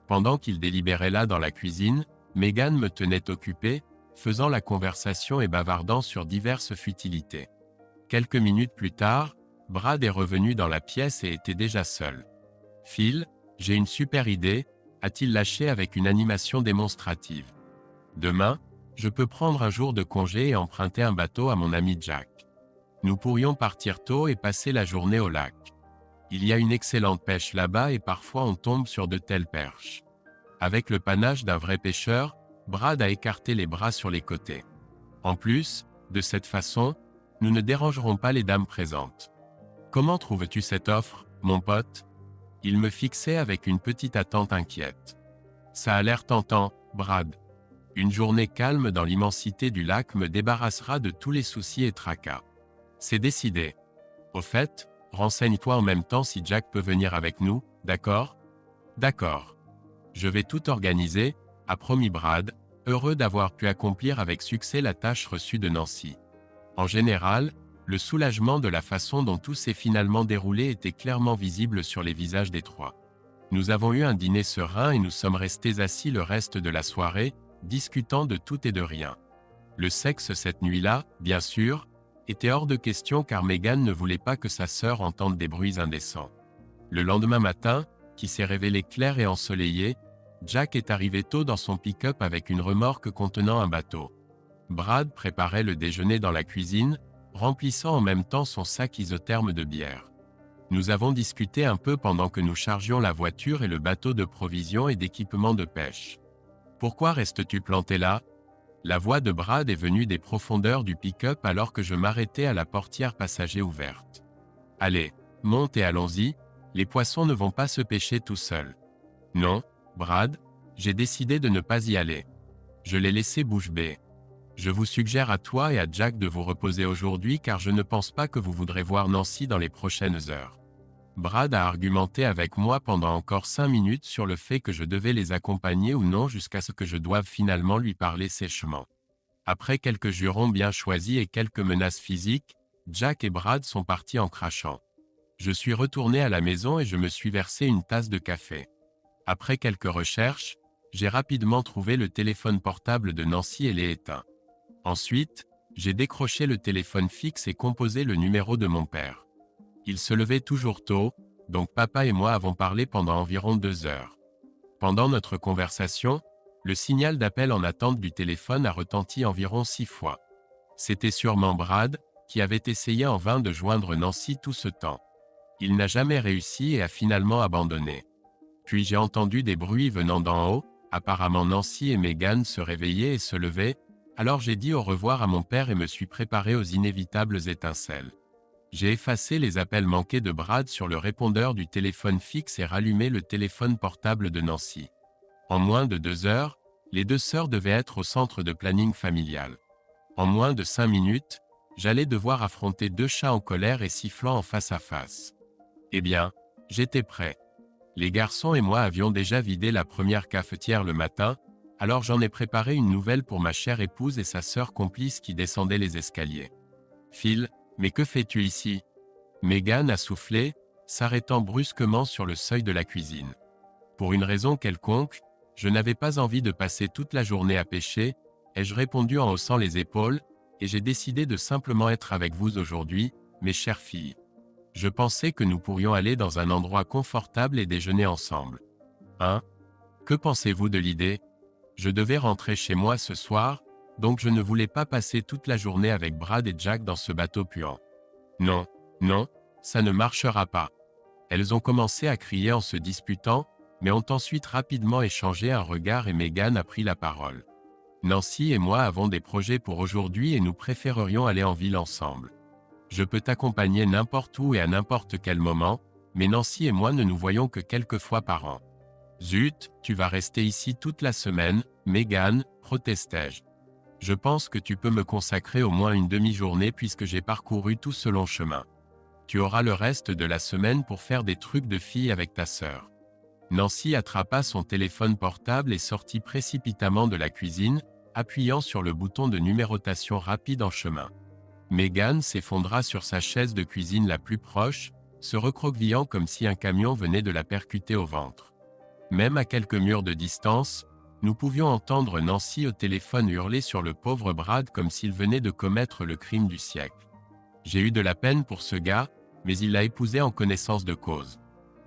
Pendant qu'ils délibéraient là dans la cuisine, Meghan me tenait occupé, faisant la conversation et bavardant sur diverses futilités. Quelques minutes plus tard, Brad est revenu dans la pièce et était déjà seul. « Phil, j'ai une super idée », a-t-il lâché avec une animation démonstrative. « Demain, je peux prendre un jour de congé et emprunter un bateau à mon ami Jack. Nous pourrions partir tôt et passer la journée au lac. Il y a une excellente pêche là-bas et parfois on tombe sur de telles perches. Avec le panache d'un vrai pêcheur, Brad a écarté les bras sur les côtés. En plus, de cette façon, nous ne dérangerons pas les dames présentes. Comment trouves-tu cette offre, mon pote? Il me fixait avec une petite attente inquiète. Ça a l'air tentant, Brad. Une journée calme dans l'immensité du lac me débarrassera de tous les soucis et tracas. C'est décidé. Au fait, renseigne-toi en même temps si Jack peut venir avec nous, d'accord? D'accord. Je vais tout organiser, a promis Brad, heureux d'avoir pu accomplir avec succès la tâche reçue de Nancy. En général, le soulagement de la façon dont tout s'est finalement déroulé était clairement visible sur les visages des trois. Nous avons eu un dîner serein et nous sommes restés assis le reste de la soirée, discutant de tout et de rien. Le sexe cette nuit-là, bien sûr, était hors de question car Megan ne voulait pas que sa sœur entende des bruits indécents. Le lendemain matin, qui s'est révélé clair et ensoleillé, Jack est arrivé tôt dans son pick-up avec une remorque contenant un bateau. Brad préparait le déjeuner dans la cuisine, remplissant en même temps son sac isotherme de bière. Nous avons discuté un peu pendant que nous chargions la voiture et le bateau de provisions et d'équipements de pêche. « Pourquoi restes-tu planté là ?» La voix de Brad est venue des profondeurs du pick-up alors que je m'arrêtais à la portière passager ouverte. « Allez, monte et allons-y, les poissons ne vont pas se pêcher tout seuls. » « Non, Brad, j'ai décidé de ne pas y aller. Je l'ai laissé bouche bée. Je vous suggère à toi et à Jack de vous reposer aujourd'hui car je ne pense pas que vous voudrez voir Nancy dans les prochaines heures. » Brad a argumenté avec moi pendant encore 5 minutes sur le fait que je devais les accompagner ou non jusqu'à ce que je doive finalement lui parler sèchement. Après quelques jurons bien choisis et quelques menaces physiques, Jack et Brad sont partis en crachant. Je suis retourné à la maison et je me suis versé une tasse de café. Après quelques recherches, j'ai rapidement trouvé le téléphone portable de Nancy et l'ai éteint. Ensuite, j'ai décroché le téléphone fixe et composé le numéro de mon père. Il se levait toujours tôt, donc papa et moi avons parlé pendant environ 2 heures. Pendant notre conversation, le signal d'appel en attente du téléphone a retenti environ 6 fois. C'était sûrement Brad, qui avait essayé en vain de joindre Nancy tout ce temps. Il n'a jamais réussi et a finalement abandonné. Puis j'ai entendu des bruits venant d'en haut, apparemment Nancy et Megan se réveillaient et se levaient, alors j'ai dit au revoir à mon père et me suis préparé aux inévitables étincelles. J'ai effacé les appels manqués de Brad sur le répondeur du téléphone fixe et rallumé le téléphone portable de Nancy. En moins de 2 heures, les 2 sœurs devaient être au centre de planning familial. En moins de 5 minutes, j'allais devoir affronter 2 chats en colère et sifflant en face à face. Eh bien, j'étais prêt. Les garçons et moi avions déjà vidé la première cafetière le matin, alors j'en ai préparé une nouvelle pour ma chère épouse et sa sœur complice qui descendaient les escaliers. Phil, mais que fais-tu ici? Megan a soufflé, s'arrêtant brusquement sur le seuil de la cuisine. Pour une raison quelconque, je n'avais pas envie de passer toute la journée à pêcher, ai-je répondu en haussant les épaules, et j'ai décidé de simplement être avec vous aujourd'hui, mes chères filles. Je pensais que nous pourrions aller dans un endroit confortable et déjeuner ensemble. Hein? Que pensez-vous de l'idée? Je devais rentrer chez moi ce soir, donc je ne voulais pas passer toute la journée avec Brad et Jack dans ce bateau puant. Non, non, ça ne marchera pas. Elles ont commencé à crier en se disputant, mais ont ensuite rapidement échangé un regard et Megan a pris la parole. Nancy et moi avons des projets pour aujourd'hui et nous préférerions aller en ville ensemble. Je peux t'accompagner n'importe où et à n'importe quel moment, mais Nancy et moi ne nous voyons que quelques fois par an. Zut, tu vas rester ici toute la semaine, Megan, protestai-je. Je pense que tu peux me consacrer au moins une demi-journée puisque j'ai parcouru tout ce long chemin. Tu auras le reste de la semaine pour faire des trucs de fille avec ta sœur. Nancy attrapa son téléphone portable et sortit précipitamment de la cuisine, appuyant sur le bouton de numérotation rapide en chemin. Megan s'effondra sur sa chaise de cuisine la plus proche, se recroquevillant comme si un camion venait de la percuter au ventre. Même à quelques murs de distance, nous pouvions entendre Nancy au téléphone hurler sur le pauvre Brad comme s'il venait de commettre le crime du siècle. J'ai eu de la peine pour ce gars, mais il l'a épousée en connaissance de cause.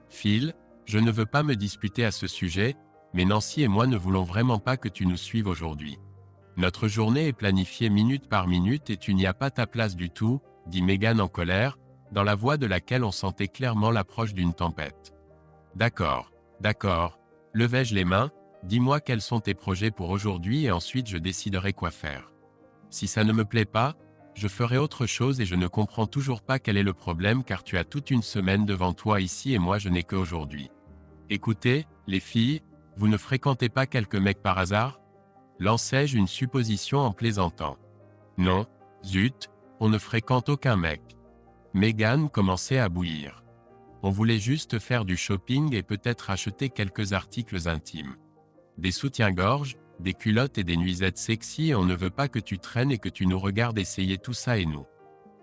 Phil, je ne veux pas me disputer à ce sujet, mais Nancy et moi ne voulons vraiment pas que tu nous suives aujourd'hui. Notre journée est planifiée minute par minute et tu n'y as pas ta place du tout, dit Meghan en colère, dans la voix de laquelle on sentait clairement l'approche d'une tempête. D'accord, d'accord. Levai-je les mains, dis-moi quels sont tes projets pour aujourd'hui et ensuite je déciderai quoi faire. Si ça ne me plaît pas, je ferai autre chose et je ne comprends toujours pas quel est le problème car tu as toute une semaine devant toi ici et moi je n'ai qu'aujourd'hui. Écoutez, les filles, vous ne fréquentez pas quelques mecs par hasard? Lançai-je une supposition en plaisantant. Non, zut, on ne fréquente aucun mec. Meghan commençait à bouillir. On voulait juste faire du shopping et peut-être acheter quelques articles intimes. Des soutiens-gorge, des culottes et des nuisettes sexy et on ne veut pas que tu traînes et que tu nous regardes essayer tout ça et nous.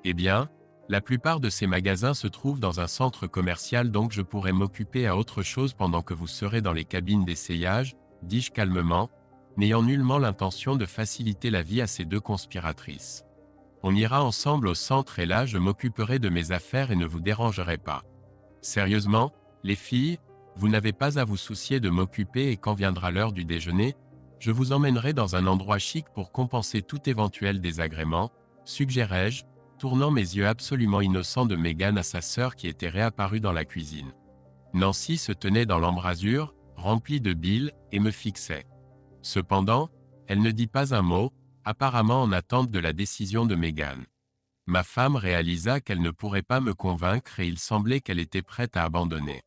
Eh bien, la plupart de ces magasins se trouvent dans un centre commercial donc je pourrais m'occuper à autre chose pendant que vous serez dans les cabines d'essayage, dis-je calmement, n'ayant nullement l'intention de faciliter la vie à ces deux conspiratrices. On ira ensemble au centre et là je m'occuperai de mes affaires et ne vous dérangerai pas. Sérieusement, les filles, vous n'avez pas à vous soucier de m'occuper et quand viendra l'heure du déjeuner, je vous emmènerai dans un endroit chic pour compenser tout éventuel désagrément, suggérai-je, tournant mes yeux absolument innocents de Meghan à sa sœur qui était réapparue dans la cuisine. Nancy se tenait dans l'embrasure, remplie de bile, et me fixait. Cependant, elle ne dit pas un mot, apparemment en attente de la décision de Meghan. Ma femme réalisa qu'elle ne pourrait pas me convaincre et il semblait qu'elle était prête à abandonner.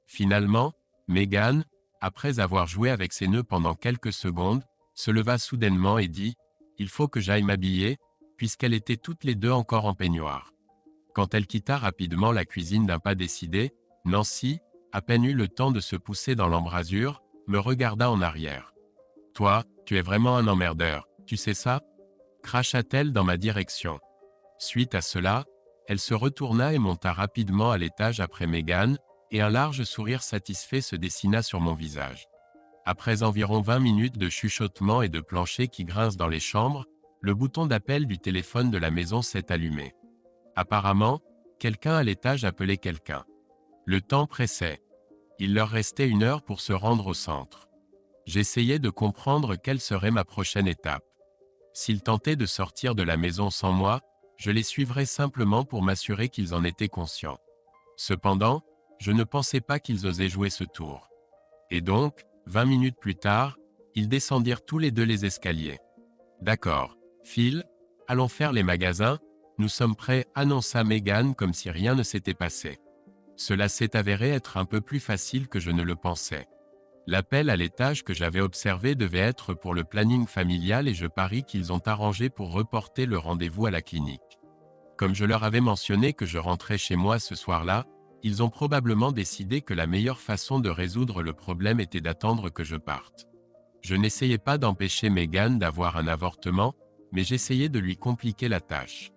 Finalement, Meghan, après avoir joué avec ses nœuds pendant quelques secondes, se leva soudainement et dit « Il faut que j'aille m'habiller », puisqu'elles étaient toutes les deux encore en peignoir. Quand elle quitta rapidement la cuisine d'un pas décidé, Nancy, à peine eut le temps de se pousser dans l'embrasure, me regarda en arrière. « Toi, tu es vraiment un emmerdeur, tu sais ça ?» cracha-t-elle dans ma direction. Suite à cela, elle se retourna et monta rapidement à l'étage après Meghan, et un large sourire satisfait se dessina sur mon visage. Après environ 20 minutes de chuchotement et de plancher qui grincent dans les chambres, le bouton d'appel du téléphone de la maison s'est allumé. Apparemment, quelqu'un à l'étage appelait quelqu'un. Le temps pressait. Il leur restait 1 heure pour se rendre au centre. J'essayais de comprendre quelle serait ma prochaine étape. S'ils tentaient de sortir de la maison sans moi, je les suivrais simplement pour m'assurer qu'ils en étaient conscients. Cependant, je ne pensais pas qu'ils osaient jouer ce tour. Et donc, 20 minutes plus tard, ils descendirent tous les deux les escaliers. « D'accord, Phil, allons faire les magasins, nous sommes prêts » annonça Meghan comme si rien ne s'était passé. Cela s'est avéré être un peu plus facile que je ne le pensais. L'appel à l'étage que j'avais observé devait être pour le planning familial et je parie qu'ils ont arrangé pour reporter le rendez-vous à la clinique. Comme je leur avais mentionné que je rentrais chez moi ce soir-là, ils ont probablement décidé que la meilleure façon de résoudre le problème était d'attendre que je parte. Je n'essayais pas d'empêcher Meghan d'avoir un avortement, mais j'essayais de lui compliquer la tâche.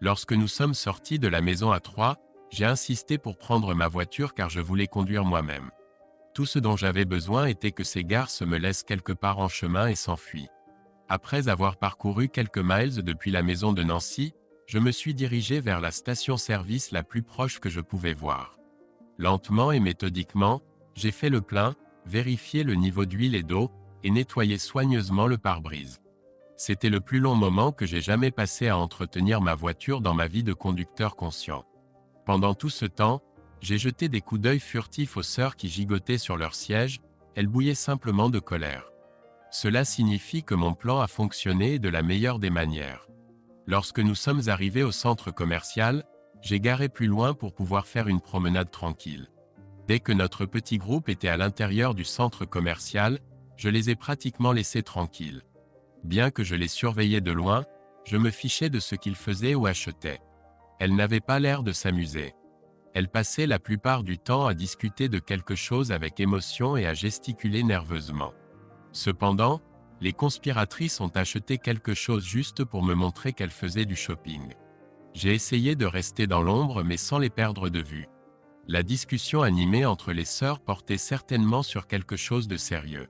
Lorsque nous sommes sortis de la maison à 3, j'ai insisté pour prendre ma voiture car je voulais conduire moi-même. Tout ce dont j'avais besoin était que ces garces me laissent quelque part en chemin et s'enfuient. Après avoir parcouru quelques miles depuis la maison de Nancy, je me suis dirigé vers la station-service la plus proche que je pouvais voir. Lentement et méthodiquement, j'ai fait le plein, vérifié le niveau d'huile et d'eau, et nettoyé soigneusement le pare-brise. C'était le plus long moment que j'ai jamais passé à entretenir ma voiture dans ma vie de conducteur conscient. Pendant tout ce temps, j'ai jeté des coups d'œil furtifs aux sœurs qui gigotaient sur leur siège, elles bouillaient simplement de colère. Cela signifie que mon plan a fonctionné de la meilleure des manières. Lorsque nous sommes arrivés au centre commercial, j'ai garé plus loin pour pouvoir faire une promenade tranquille. Dès que notre petit groupe était à l'intérieur du centre commercial, je les ai pratiquement laissés tranquilles. Bien que je les surveillais de loin, je me fichais de ce qu'ils faisaient ou achetaient. Elles n'avaient pas l'air de s'amuser. Elles passaient la plupart du temps à discuter de quelque chose avec émotion et à gesticuler nerveusement. Cependant, les conspiratrices ont acheté quelque chose juste pour me montrer qu'elles faisaient du shopping. J'ai essayé de rester dans l'ombre mais sans les perdre de vue. La discussion animée entre les sœurs portait certainement sur quelque chose de sérieux.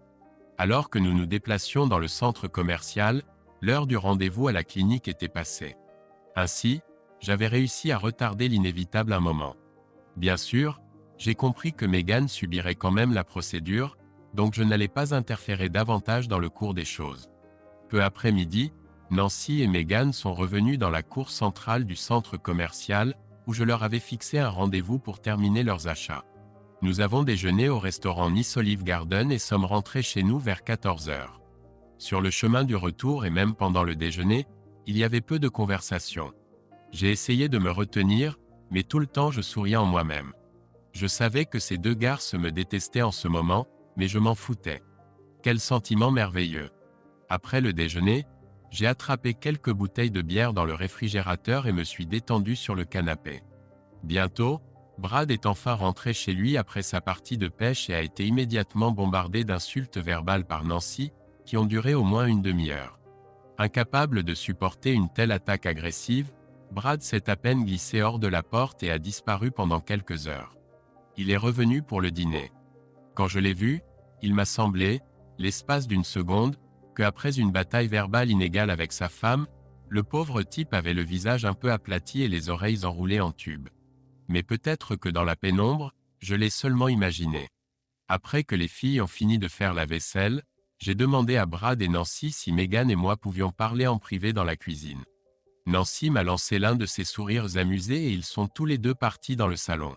Alors que nous nous déplacions dans le centre commercial, l'heure du rendez-vous à la clinique était passée. Ainsi, j'avais réussi à retarder l'inévitable un moment. Bien sûr, j'ai compris que Meghan subirait quand même la procédure, donc je n'allais pas interférer davantage dans le cours des choses. Peu après midi, Nancy et Megan sont revenus dans la cour centrale du centre commercial, où je leur avais fixé un rendez-vous pour terminer leurs achats. Nous avons déjeuné au restaurant Nice Olive Garden et sommes rentrés chez nous vers 14 heures. Sur le chemin du retour et même pendant le déjeuner, il y avait peu de conversation. J'ai essayé de me retenir, mais tout le temps je souriais en moi-même. Je savais que ces deux garces me détestaient en ce moment, mais je m'en foutais. Quel sentiment merveilleux. Après le déjeuner, j'ai attrapé quelques bouteilles de bière dans le réfrigérateur et me suis détendu sur le canapé. Bientôt, Brad est enfin rentré chez lui après sa partie de pêche et a été immédiatement bombardé d'insultes verbales par Nancy, qui ont duré au moins une demi-heure. Incapable de supporter une telle attaque agressive, Brad s'est à peine glissé hors de la porte et a disparu pendant quelques heures. Il est revenu pour le dîner. Quand je l'ai vu, il m'a semblé, l'espace d'une seconde, qu'après une bataille verbale inégale avec sa femme, le pauvre type avait le visage un peu aplati et les oreilles enroulées en tube. Mais peut-être que dans la pénombre, je l'ai seulement imaginé. Après que les filles ont fini de faire la vaisselle, j'ai demandé à Brad et Nancy si Megan et moi pouvions parler en privé dans la cuisine. Nancy m'a lancé l'un de ses sourires amusés et ils sont tous les deux partis dans le salon.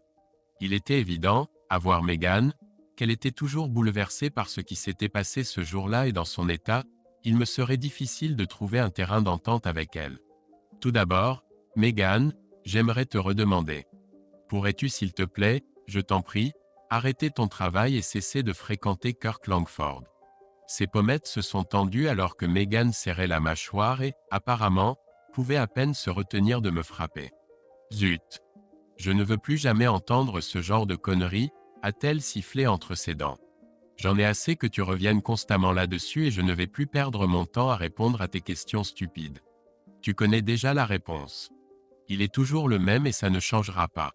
Il était évident, à voir Megan, qu'elle était toujours bouleversée par ce qui s'était passé ce jour-là et dans son état, il me serait difficile de trouver un terrain d'entente avec elle. Tout d'abord, Megan, j'aimerais te redemander. Pourrais-tu s'il te plaît, je t'en prie, arrêter ton travail et cesser de fréquenter Kirk Langford. Ses pommettes se sont tendues alors que Megan serrait la mâchoire et, apparemment, pouvait à peine se retenir de me frapper. Zut! Je ne veux plus jamais entendre ce genre de conneries, a-t-elle sifflé entre ses dents. J'en ai assez que tu reviennes constamment là-dessus et je ne vais plus perdre mon temps à répondre à tes questions stupides. Tu connais déjà la réponse. Il est toujours le même et ça ne changera pas.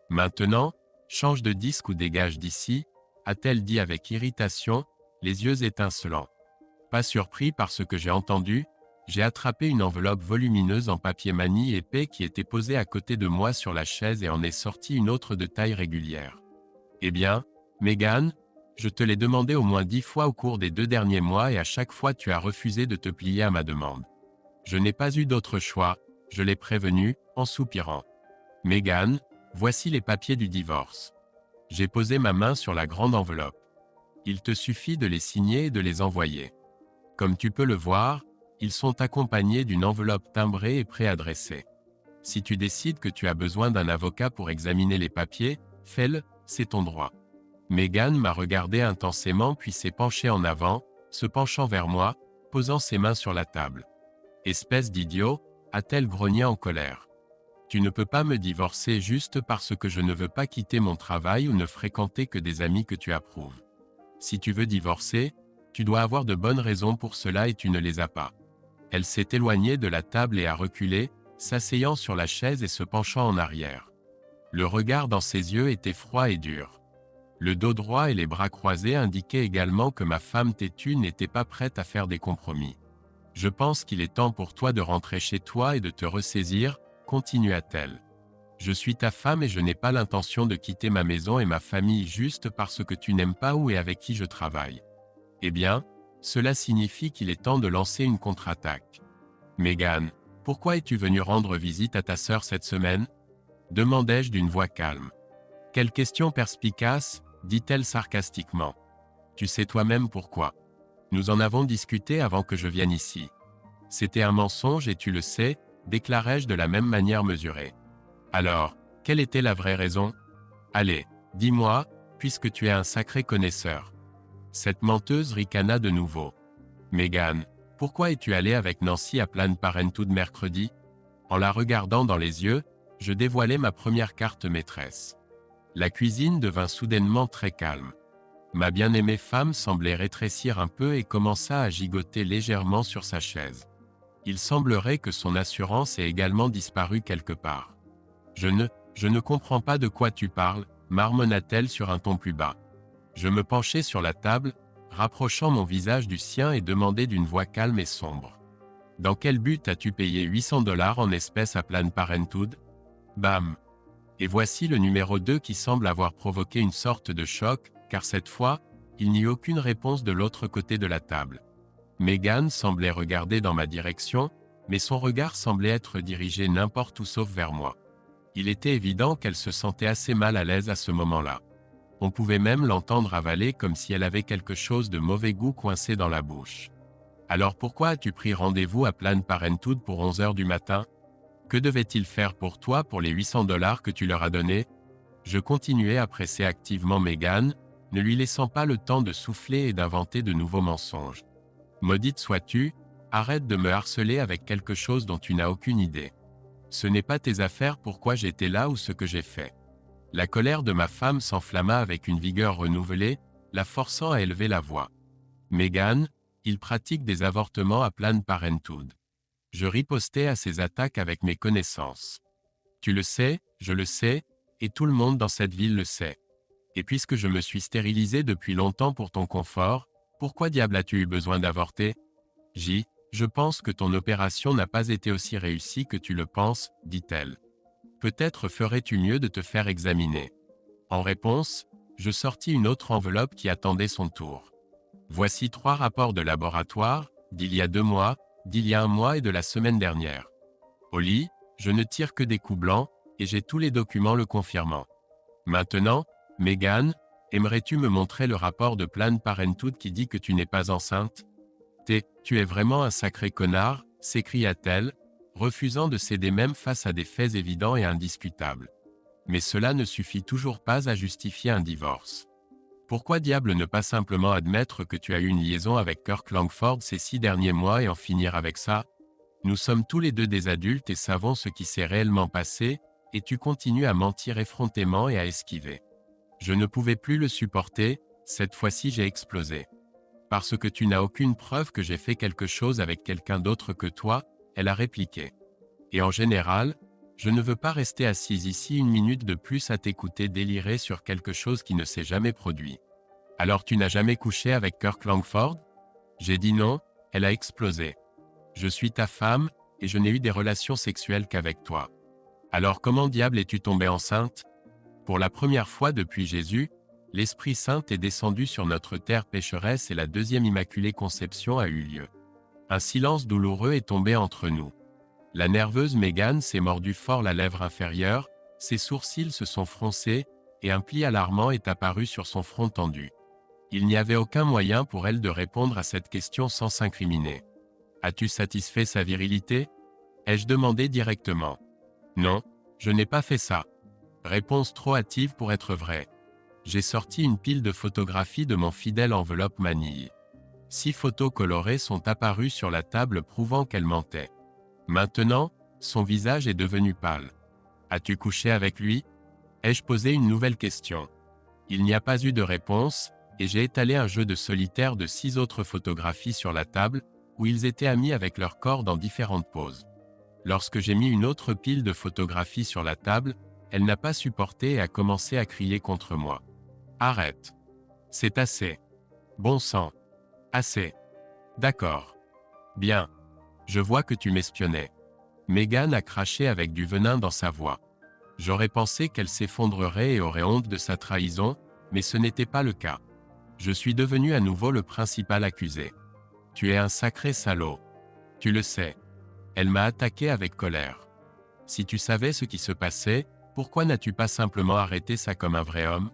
Maintenant, change de disque ou dégage d'ici, a-t-elle dit avec irritation, les yeux étincelants. Pas surpris par ce que j'ai entendu, j'ai attrapé une enveloppe volumineuse en papier manie épais qui était posée à côté de moi sur la chaise et en ai sorti une autre de taille régulière. Eh bien, Megan, je te l'ai demandé au moins 10 fois au cours des 2 derniers mois et à chaque fois tu as refusé de te plier à ma demande. Je n'ai pas eu d'autre choix, je l'ai prévenu, en soupirant. Megan, voici les papiers du divorce. J'ai posé ma main sur la grande enveloppe. Il te suffit de les signer et de les envoyer. Comme tu peux le voir, ils sont accompagnés d'une enveloppe timbrée et préadressée. Si tu décides que tu as besoin d'un avocat pour examiner les papiers, fais-le, c'est ton droit. Megan m'a regardé intensément puis s'est penchée en avant, se penchant vers moi, posant ses mains sur la table. Espèce d'idiot, a-t-elle grogné en colère. Tu ne peux pas me divorcer juste parce que je ne veux pas quitter mon travail ou ne fréquenter que des amis que tu approuves. Si tu veux divorcer, tu dois avoir de bonnes raisons pour cela et tu ne les as pas. Elle s'est éloignée de la table et a reculé, s'asseyant sur la chaise et se penchant en arrière. Le regard dans ses yeux était froid et dur. Le dos droit et les bras croisés indiquaient également que ma femme têtue n'était pas prête à faire des compromis. Je pense qu'il est temps pour toi de rentrer chez toi et de te ressaisir, continua-t-elle. Je suis ta femme et je n'ai pas l'intention de quitter ma maison et ma famille juste parce que tu n'aimes pas où et avec qui je travaille. Eh bien, cela signifie qu'il est temps de lancer une contre-attaque. Megan, pourquoi es-tu venue rendre visite à ta sœur cette semaine? Demandai-je d'une voix calme. Quelle question perspicace, dit-elle sarcastiquement. Tu sais toi-même pourquoi. Nous en avons discuté avant que je vienne ici. C'était un mensonge et tu le sais, déclarai-je de la même manière mesurée. Alors, quelle était la vraie raison? Allez, dis-moi, puisque tu es un sacré connaisseur. Cette menteuse ricana de nouveau. Megan, pourquoi es-tu allée avec Nancy à Planned Parenthood mercredi? En la regardant dans les yeux, je dévoilai ma première carte maîtresse. La cuisine devint soudainement très calme. Ma bien-aimée femme semblait rétrécir un peu et commença à gigoter légèrement sur sa chaise. Il semblerait que son assurance ait également disparu quelque part. Je ne comprends pas de quoi tu parles, marmonna-t-elle sur un ton plus bas. Je me penchai sur la table, rapprochant mon visage du sien et demandai d'une voix calme et sombre. Dans quel but as-tu payé $800 en espèces à Planned Parenthood? Bam! Et voici le numéro 2 qui semble avoir provoqué une sorte de choc, car cette fois, il n'y eut aucune réponse de l'autre côté de la table. Meghan semblait regarder dans ma direction, mais son regard semblait être dirigé n'importe où sauf vers moi. Il était évident qu'elle se sentait assez mal à l'aise à ce moment-là. On pouvait même l'entendre avaler comme si elle avait quelque chose de mauvais goût coincé dans la bouche. Alors pourquoi as-tu pris rendez-vous à Planned Parenthood pour 11 heures du matin? Que devait-il faire pour toi pour les 800 $ que tu leur as donnés? Je continuais à presser activement Meghan, ne lui laissant pas le temps de souffler et d'inventer de nouveaux mensonges. Maudite sois-tu, arrête de me harceler avec quelque chose dont tu n'as aucune idée. Ce n'est pas tes affaires pourquoi j'étais là ou ce que j'ai fait. La colère de ma femme s'enflamma avec une vigueur renouvelée, la forçant à élever la voix. Meghan, il pratique des avortements à Planned Parenthood. Je ripostais à ces attaques avec mes connaissances. Tu le sais, je le sais, et tout le monde dans cette ville le sait. Et puisque je me suis stérilisé depuis longtemps pour ton confort, pourquoi diable as-tu eu besoin d'avorter? Je pense que ton opération n'a pas été aussi réussie que tu le penses, dit-elle. Peut-être ferais-tu mieux de te faire examiner. En réponse, je sortis une autre enveloppe qui attendait son tour. Voici 3 rapports de laboratoire, d'il y a 2 mois, d'il y a 1 mois et de la semaine dernière. Au lit, je ne tire que des coups blancs, et j'ai tous les documents le confirmant. Maintenant, Meghan, aimerais-tu me montrer le rapport de Planned Parenthood qui dit que tu n'es pas enceinte? Tu es vraiment un sacré connard, s'écria-t-elle, refusant de céder même face à des faits évidents et indiscutables. Mais cela ne suffit toujours pas à justifier un divorce. Pourquoi diable ne pas simplement admettre que tu as eu une liaison avec Kirk Langford ces 6 derniers mois et en finir avec ça? Nous sommes tous les deux des adultes et savons ce qui s'est réellement passé, et tu continues à mentir effrontément et à esquiver. Je ne pouvais plus le supporter, cette fois-ci j'ai explosé. Parce que tu n'as aucune preuve que j'ai fait quelque chose avec quelqu'un d'autre que toi, elle a répliqué. Et en général, je ne veux pas rester assise ici 1 minute de plus à t'écouter délirer sur quelque chose qui ne s'est jamais produit. Alors tu n'as jamais couché avec Kirk Langford? J'ai dit non, elle a explosé. Je suis ta femme, et je n'ai eu des relations sexuelles qu'avec toi. Alors comment diable es-tu tombée enceinte? Pour la première fois depuis Jésus, l'Esprit Saint est descendu sur notre terre pécheresse et la 2e Immaculée Conception a eu lieu. Un silence douloureux est tombé entre nous. La nerveuse Meghan s'est mordue fort la lèvre inférieure, ses sourcils se sont froncés, et un pli alarmant est apparu sur son front tendu. Il n'y avait aucun moyen pour elle de répondre à cette question sans s'incriminer. As-tu satisfait sa virilité? Ai-je demandé directement. Non, je n'ai pas fait ça. Réponse trop hâtive pour être vraie. J'ai sorti une pile de photographies de mon fidèle enveloppe manille. 6 photos colorées sont apparues sur la table prouvant qu'elle mentait. Maintenant, son visage est devenu pâle. As-tu couché avec lui? Ai-je posé une nouvelle question? Il n'y a pas eu de réponse, et j'ai étalé un jeu de solitaire de 6 autres photographies sur la table, où ils étaient amis avec leur corps dans différentes poses. Lorsque j'ai mis une autre pile de photographies sur la table, elle n'a pas supporté et a commencé à crier contre moi. Arrête. C'est assez. Bon sang. Assez. D'accord. Bien. Je vois que tu m'espionnais. Meghan a craché avec du venin dans sa voix. J'aurais pensé qu'elle s'effondrerait et aurait honte de sa trahison, mais ce n'était pas le cas. Je suis devenu à nouveau le principal accusé. Tu es un sacré salaud. Tu le sais. Elle m'a attaqué avec colère. Si tu savais ce qui se passait, pourquoi n'as-tu pas simplement arrêté ça comme un vrai homme?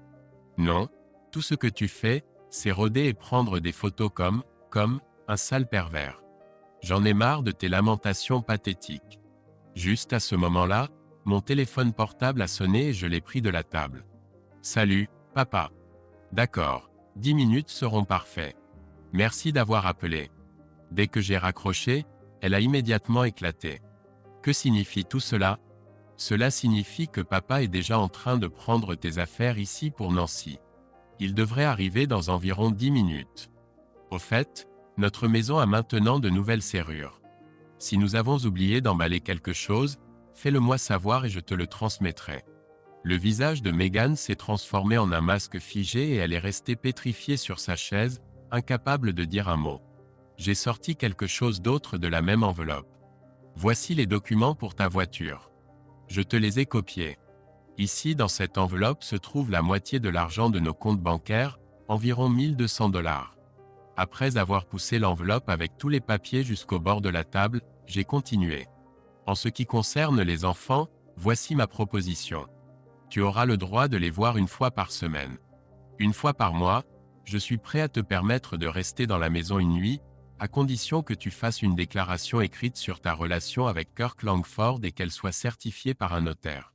Non, tout ce que tu fais, c'est rôder et prendre des photos comme un sale pervers. J'en ai marre de tes lamentations pathétiques. Juste à ce moment-là, mon téléphone portable a sonné et je l'ai pris de la table. Salut, papa. D'accord, 10 minutes seront parfaits. Merci d'avoir appelé. Dès que j'ai raccroché, elle a immédiatement éclaté. Que signifie tout cela? Cela signifie que papa est déjà en train de prendre tes affaires ici pour Nancy. Il devrait arriver dans environ 10 minutes. Au fait, notre maison a maintenant de nouvelles serrures. Si nous avons oublié d'emballer quelque chose, fais-le-moi savoir et je te le transmettrai. Le visage de Meghan s'est transformé en un masque figé et elle est restée pétrifiée sur sa chaise, incapable de dire un mot. J'ai sorti quelque chose d'autre de la même enveloppe. Voici les documents pour ta voiture. Je te les ai copiés. Ici, dans cette enveloppe se trouve la moitié de l'argent de nos comptes bancaires, environ 1 200 $. Après avoir poussé l'enveloppe avec tous les papiers jusqu'au bord de la table, j'ai continué. En ce qui concerne les enfants, voici ma proposition. Tu auras le droit de les voir une fois par semaine. Une fois par mois, je suis prêt à te permettre de rester dans la maison une nuit, à condition que tu fasses une déclaration écrite sur ta relation avec Kirk Langford et qu'elle soit certifiée par un notaire.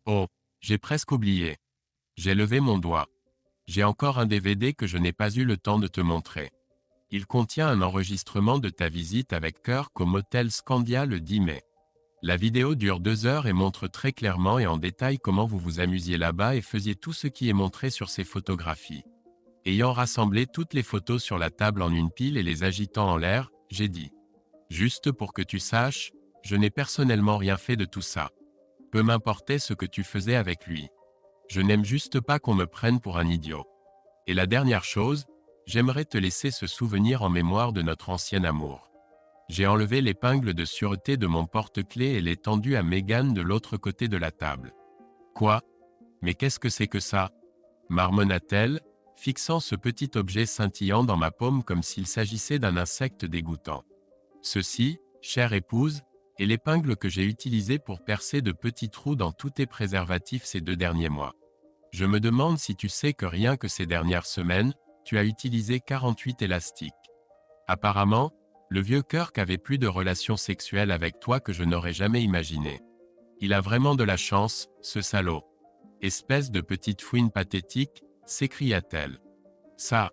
Oh, j'ai presque oublié. J'ai levé mon doigt. J'ai encore un DVD que je n'ai pas eu le temps de te montrer. Il contient un enregistrement de ta visite avec Kirk au motel Scandia le 10 mai. La vidéo dure 2 heures et montre très clairement et en détail comment vous vous amusiez là-bas et faisiez tout ce qui est montré sur ces photographies. Ayant rassemblé toutes les photos sur la table en une pile et les agitant en l'air, j'ai dit. Juste pour que tu saches, je n'ai personnellement rien fait de tout ça. Peu m'importait ce que tu faisais avec lui. Je n'aime juste pas qu'on me prenne pour un idiot. Et la dernière chose, j'aimerais te laisser ce souvenir en mémoire de notre ancien amour. J'ai enlevé l'épingle de sûreté de mon porte-clés et l'ai tendue à Megan de l'autre côté de la table. Quoi? Mais qu'est-ce que c'est que ça? Marmonna-t-elle, fixant ce petit objet scintillant dans ma paume comme s'il s'agissait d'un insecte dégoûtant. Ceci, chère épouse, est l'épingle que j'ai utilisée pour percer de petits trous dans tous tes préservatifs ces 2 derniers mois. Je me demande si tu sais que rien que ces dernières semaines, tu as utilisé 48 élastiques. Apparemment, le vieux Kirk avait plus de relations sexuelles avec toi que je n'aurais jamais imaginé. Il a vraiment de la chance, ce salaud. Espèce de petite fouine pathétique, s'écria-t-elle. Ça,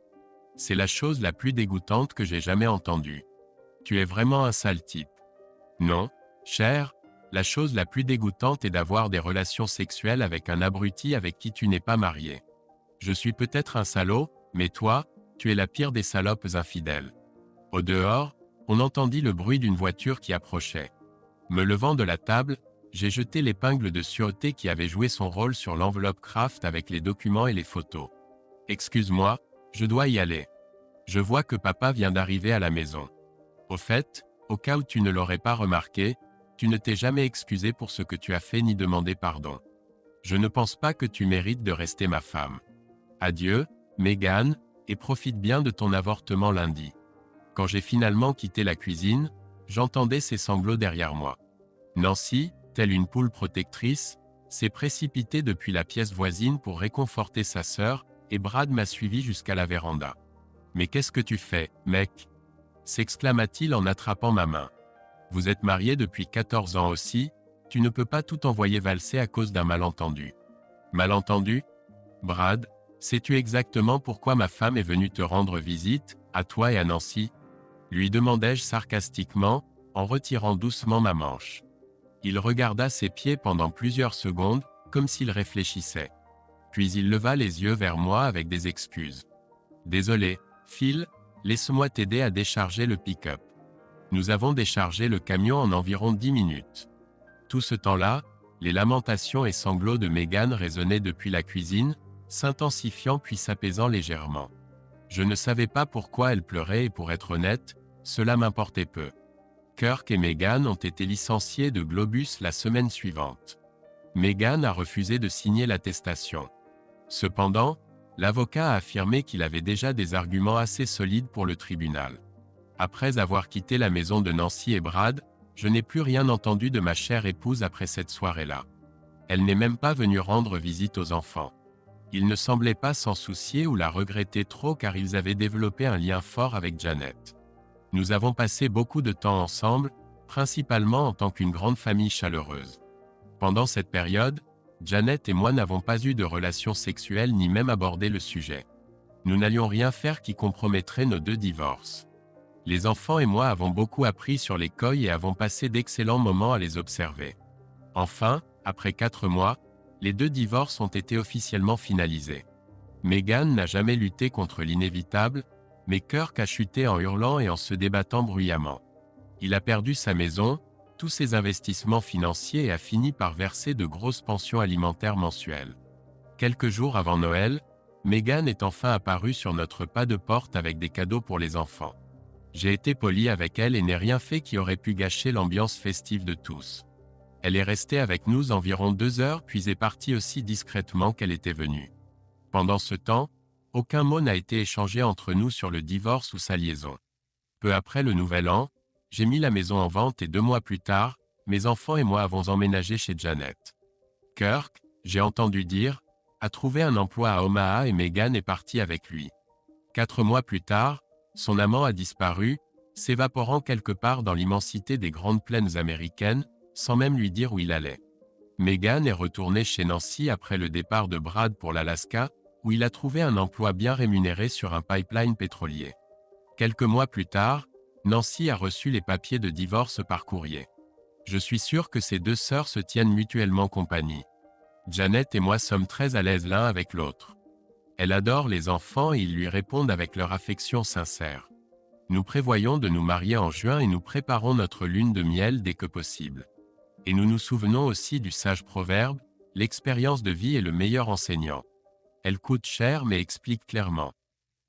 c'est la chose la plus dégoûtante que j'ai jamais entendue. Tu es vraiment un sale type. Non, cher, la chose la plus dégoûtante est d'avoir des relations sexuelles avec un abruti avec qui tu n'es pas marié. Je suis peut-être un salaud, mais toi, tu es la pire des salopes infidèles. Au dehors, on entendit le bruit d'une voiture qui approchait. Me levant de la table, j'ai jeté l'épingle de sûreté qui avait joué son rôle sur l'enveloppe Kraft avec les documents et les photos. Excuse-moi, je dois y aller. Je vois que papa vient d'arriver à la maison. Au fait, au cas où tu ne l'aurais pas remarqué, tu ne t'es jamais excusé pour ce que tu as fait ni demandé pardon. Je ne pense pas que tu mérites de rester ma femme. Adieu, Megan, et profite bien de ton avortement lundi. Quand j'ai finalement quitté la cuisine, j'entendais ses sanglots derrière moi. Nancy, telle une poule protectrice, s'est précipitée depuis la pièce voisine pour réconforter sa sœur, et Brad m'a suivi jusqu'à la véranda. « Mais qu'est-ce que tu fais, mec » s'exclama-t-il en attrapant ma main. « Vous êtes mariés depuis 14 ans aussi, tu ne peux pas tout envoyer valser à cause d'un malentendu. » Malentendu? Brad, sais-tu exactement pourquoi ma femme est venue te rendre visite, à toi et à Nancy? Lui demandai-je sarcastiquement, en retirant doucement ma manche. Il regarda ses pieds pendant plusieurs secondes, comme s'il réfléchissait. Puis il leva les yeux vers moi avec des excuses. Désolé, Phil, laisse-moi t'aider à décharger le pick-up. Nous avons déchargé le camion en environ 10 minutes. Tout ce temps-là, les lamentations et sanglots de Megan résonnaient depuis la cuisine, s'intensifiant puis s'apaisant légèrement. Je ne savais pas pourquoi elle pleurait et pour être honnête, cela m'importait peu. Kirk et Megan ont été licenciés de Globus la semaine suivante. Megan a refusé de signer l'attestation. Cependant, l'avocat a affirmé qu'il avait déjà des arguments assez solides pour le tribunal. Après avoir quitté la maison de Nancy et Brad, je n'ai plus rien entendu de ma chère épouse après cette soirée-là. Elle n'est même pas venue rendre visite aux enfants. Ils ne semblaient pas s'en soucier ou la regretter trop car ils avaient développé un lien fort avec Janet. Nous avons passé beaucoup de temps ensemble, principalement en tant qu'une grande famille chaleureuse. Pendant cette période, Janet et moi n'avons pas eu de relations sexuelles ni même abordé le sujet. Nous n'allions rien faire qui compromettrait nos 2 divorces. Les enfants et moi avons beaucoup appris sur les coïs et avons passé d'excellents moments à les observer. Enfin, après 4 mois, les 2 divorces ont été officiellement finalisés. Megan n'a jamais lutté contre l'inévitable, mais Kirk a chuté en hurlant et en se débattant bruyamment. Il a perdu sa maison, tous ses investissements financiers et a fini par verser de grosses pensions alimentaires mensuelles. Quelques jours avant Noël, Megan est enfin apparue sur notre pas de porte avec des cadeaux pour les enfants. J'ai été poli avec elle et n'ai rien fait qui aurait pu gâcher l'ambiance festive de tous. Elle est restée avec nous environ 2 heures puis est partie aussi discrètement qu'elle était venue. Pendant ce temps, Aucun mot n'a été échangé entre nous sur le divorce ou sa liaison. Peu après le nouvel an, j'ai mis la maison en vente et 2 mois plus tard, mes enfants et moi avons emménagé chez Janet. Kirk, j'ai entendu dire, a trouvé un emploi à Omaha et Meghan est partie avec lui. 4 mois plus tard, son amant a disparu, s'évaporant quelque part dans l'immensité des grandes plaines américaines, sans même lui dire où il allait. Meghan est retourné chez Nancy après le départ de Brad pour l'Alaska, où il a trouvé un emploi bien rémunéré sur un pipeline pétrolier. Quelques mois plus tard, Nancy a reçu les papiers de divorce par courrier. Je suis sûr que ces 2 sœurs se tiennent mutuellement compagnie. Janet et moi sommes très à l'aise l'un avec l'autre. Elle adore les enfants et ils lui répondent avec leur affection sincère. Nous prévoyons de nous marier en juin et nous préparons notre lune de miel dès que possible. Et nous nous souvenons aussi du sage proverbe, l'expérience de vie est le meilleur enseignant. Elle coûte cher mais explique clairement.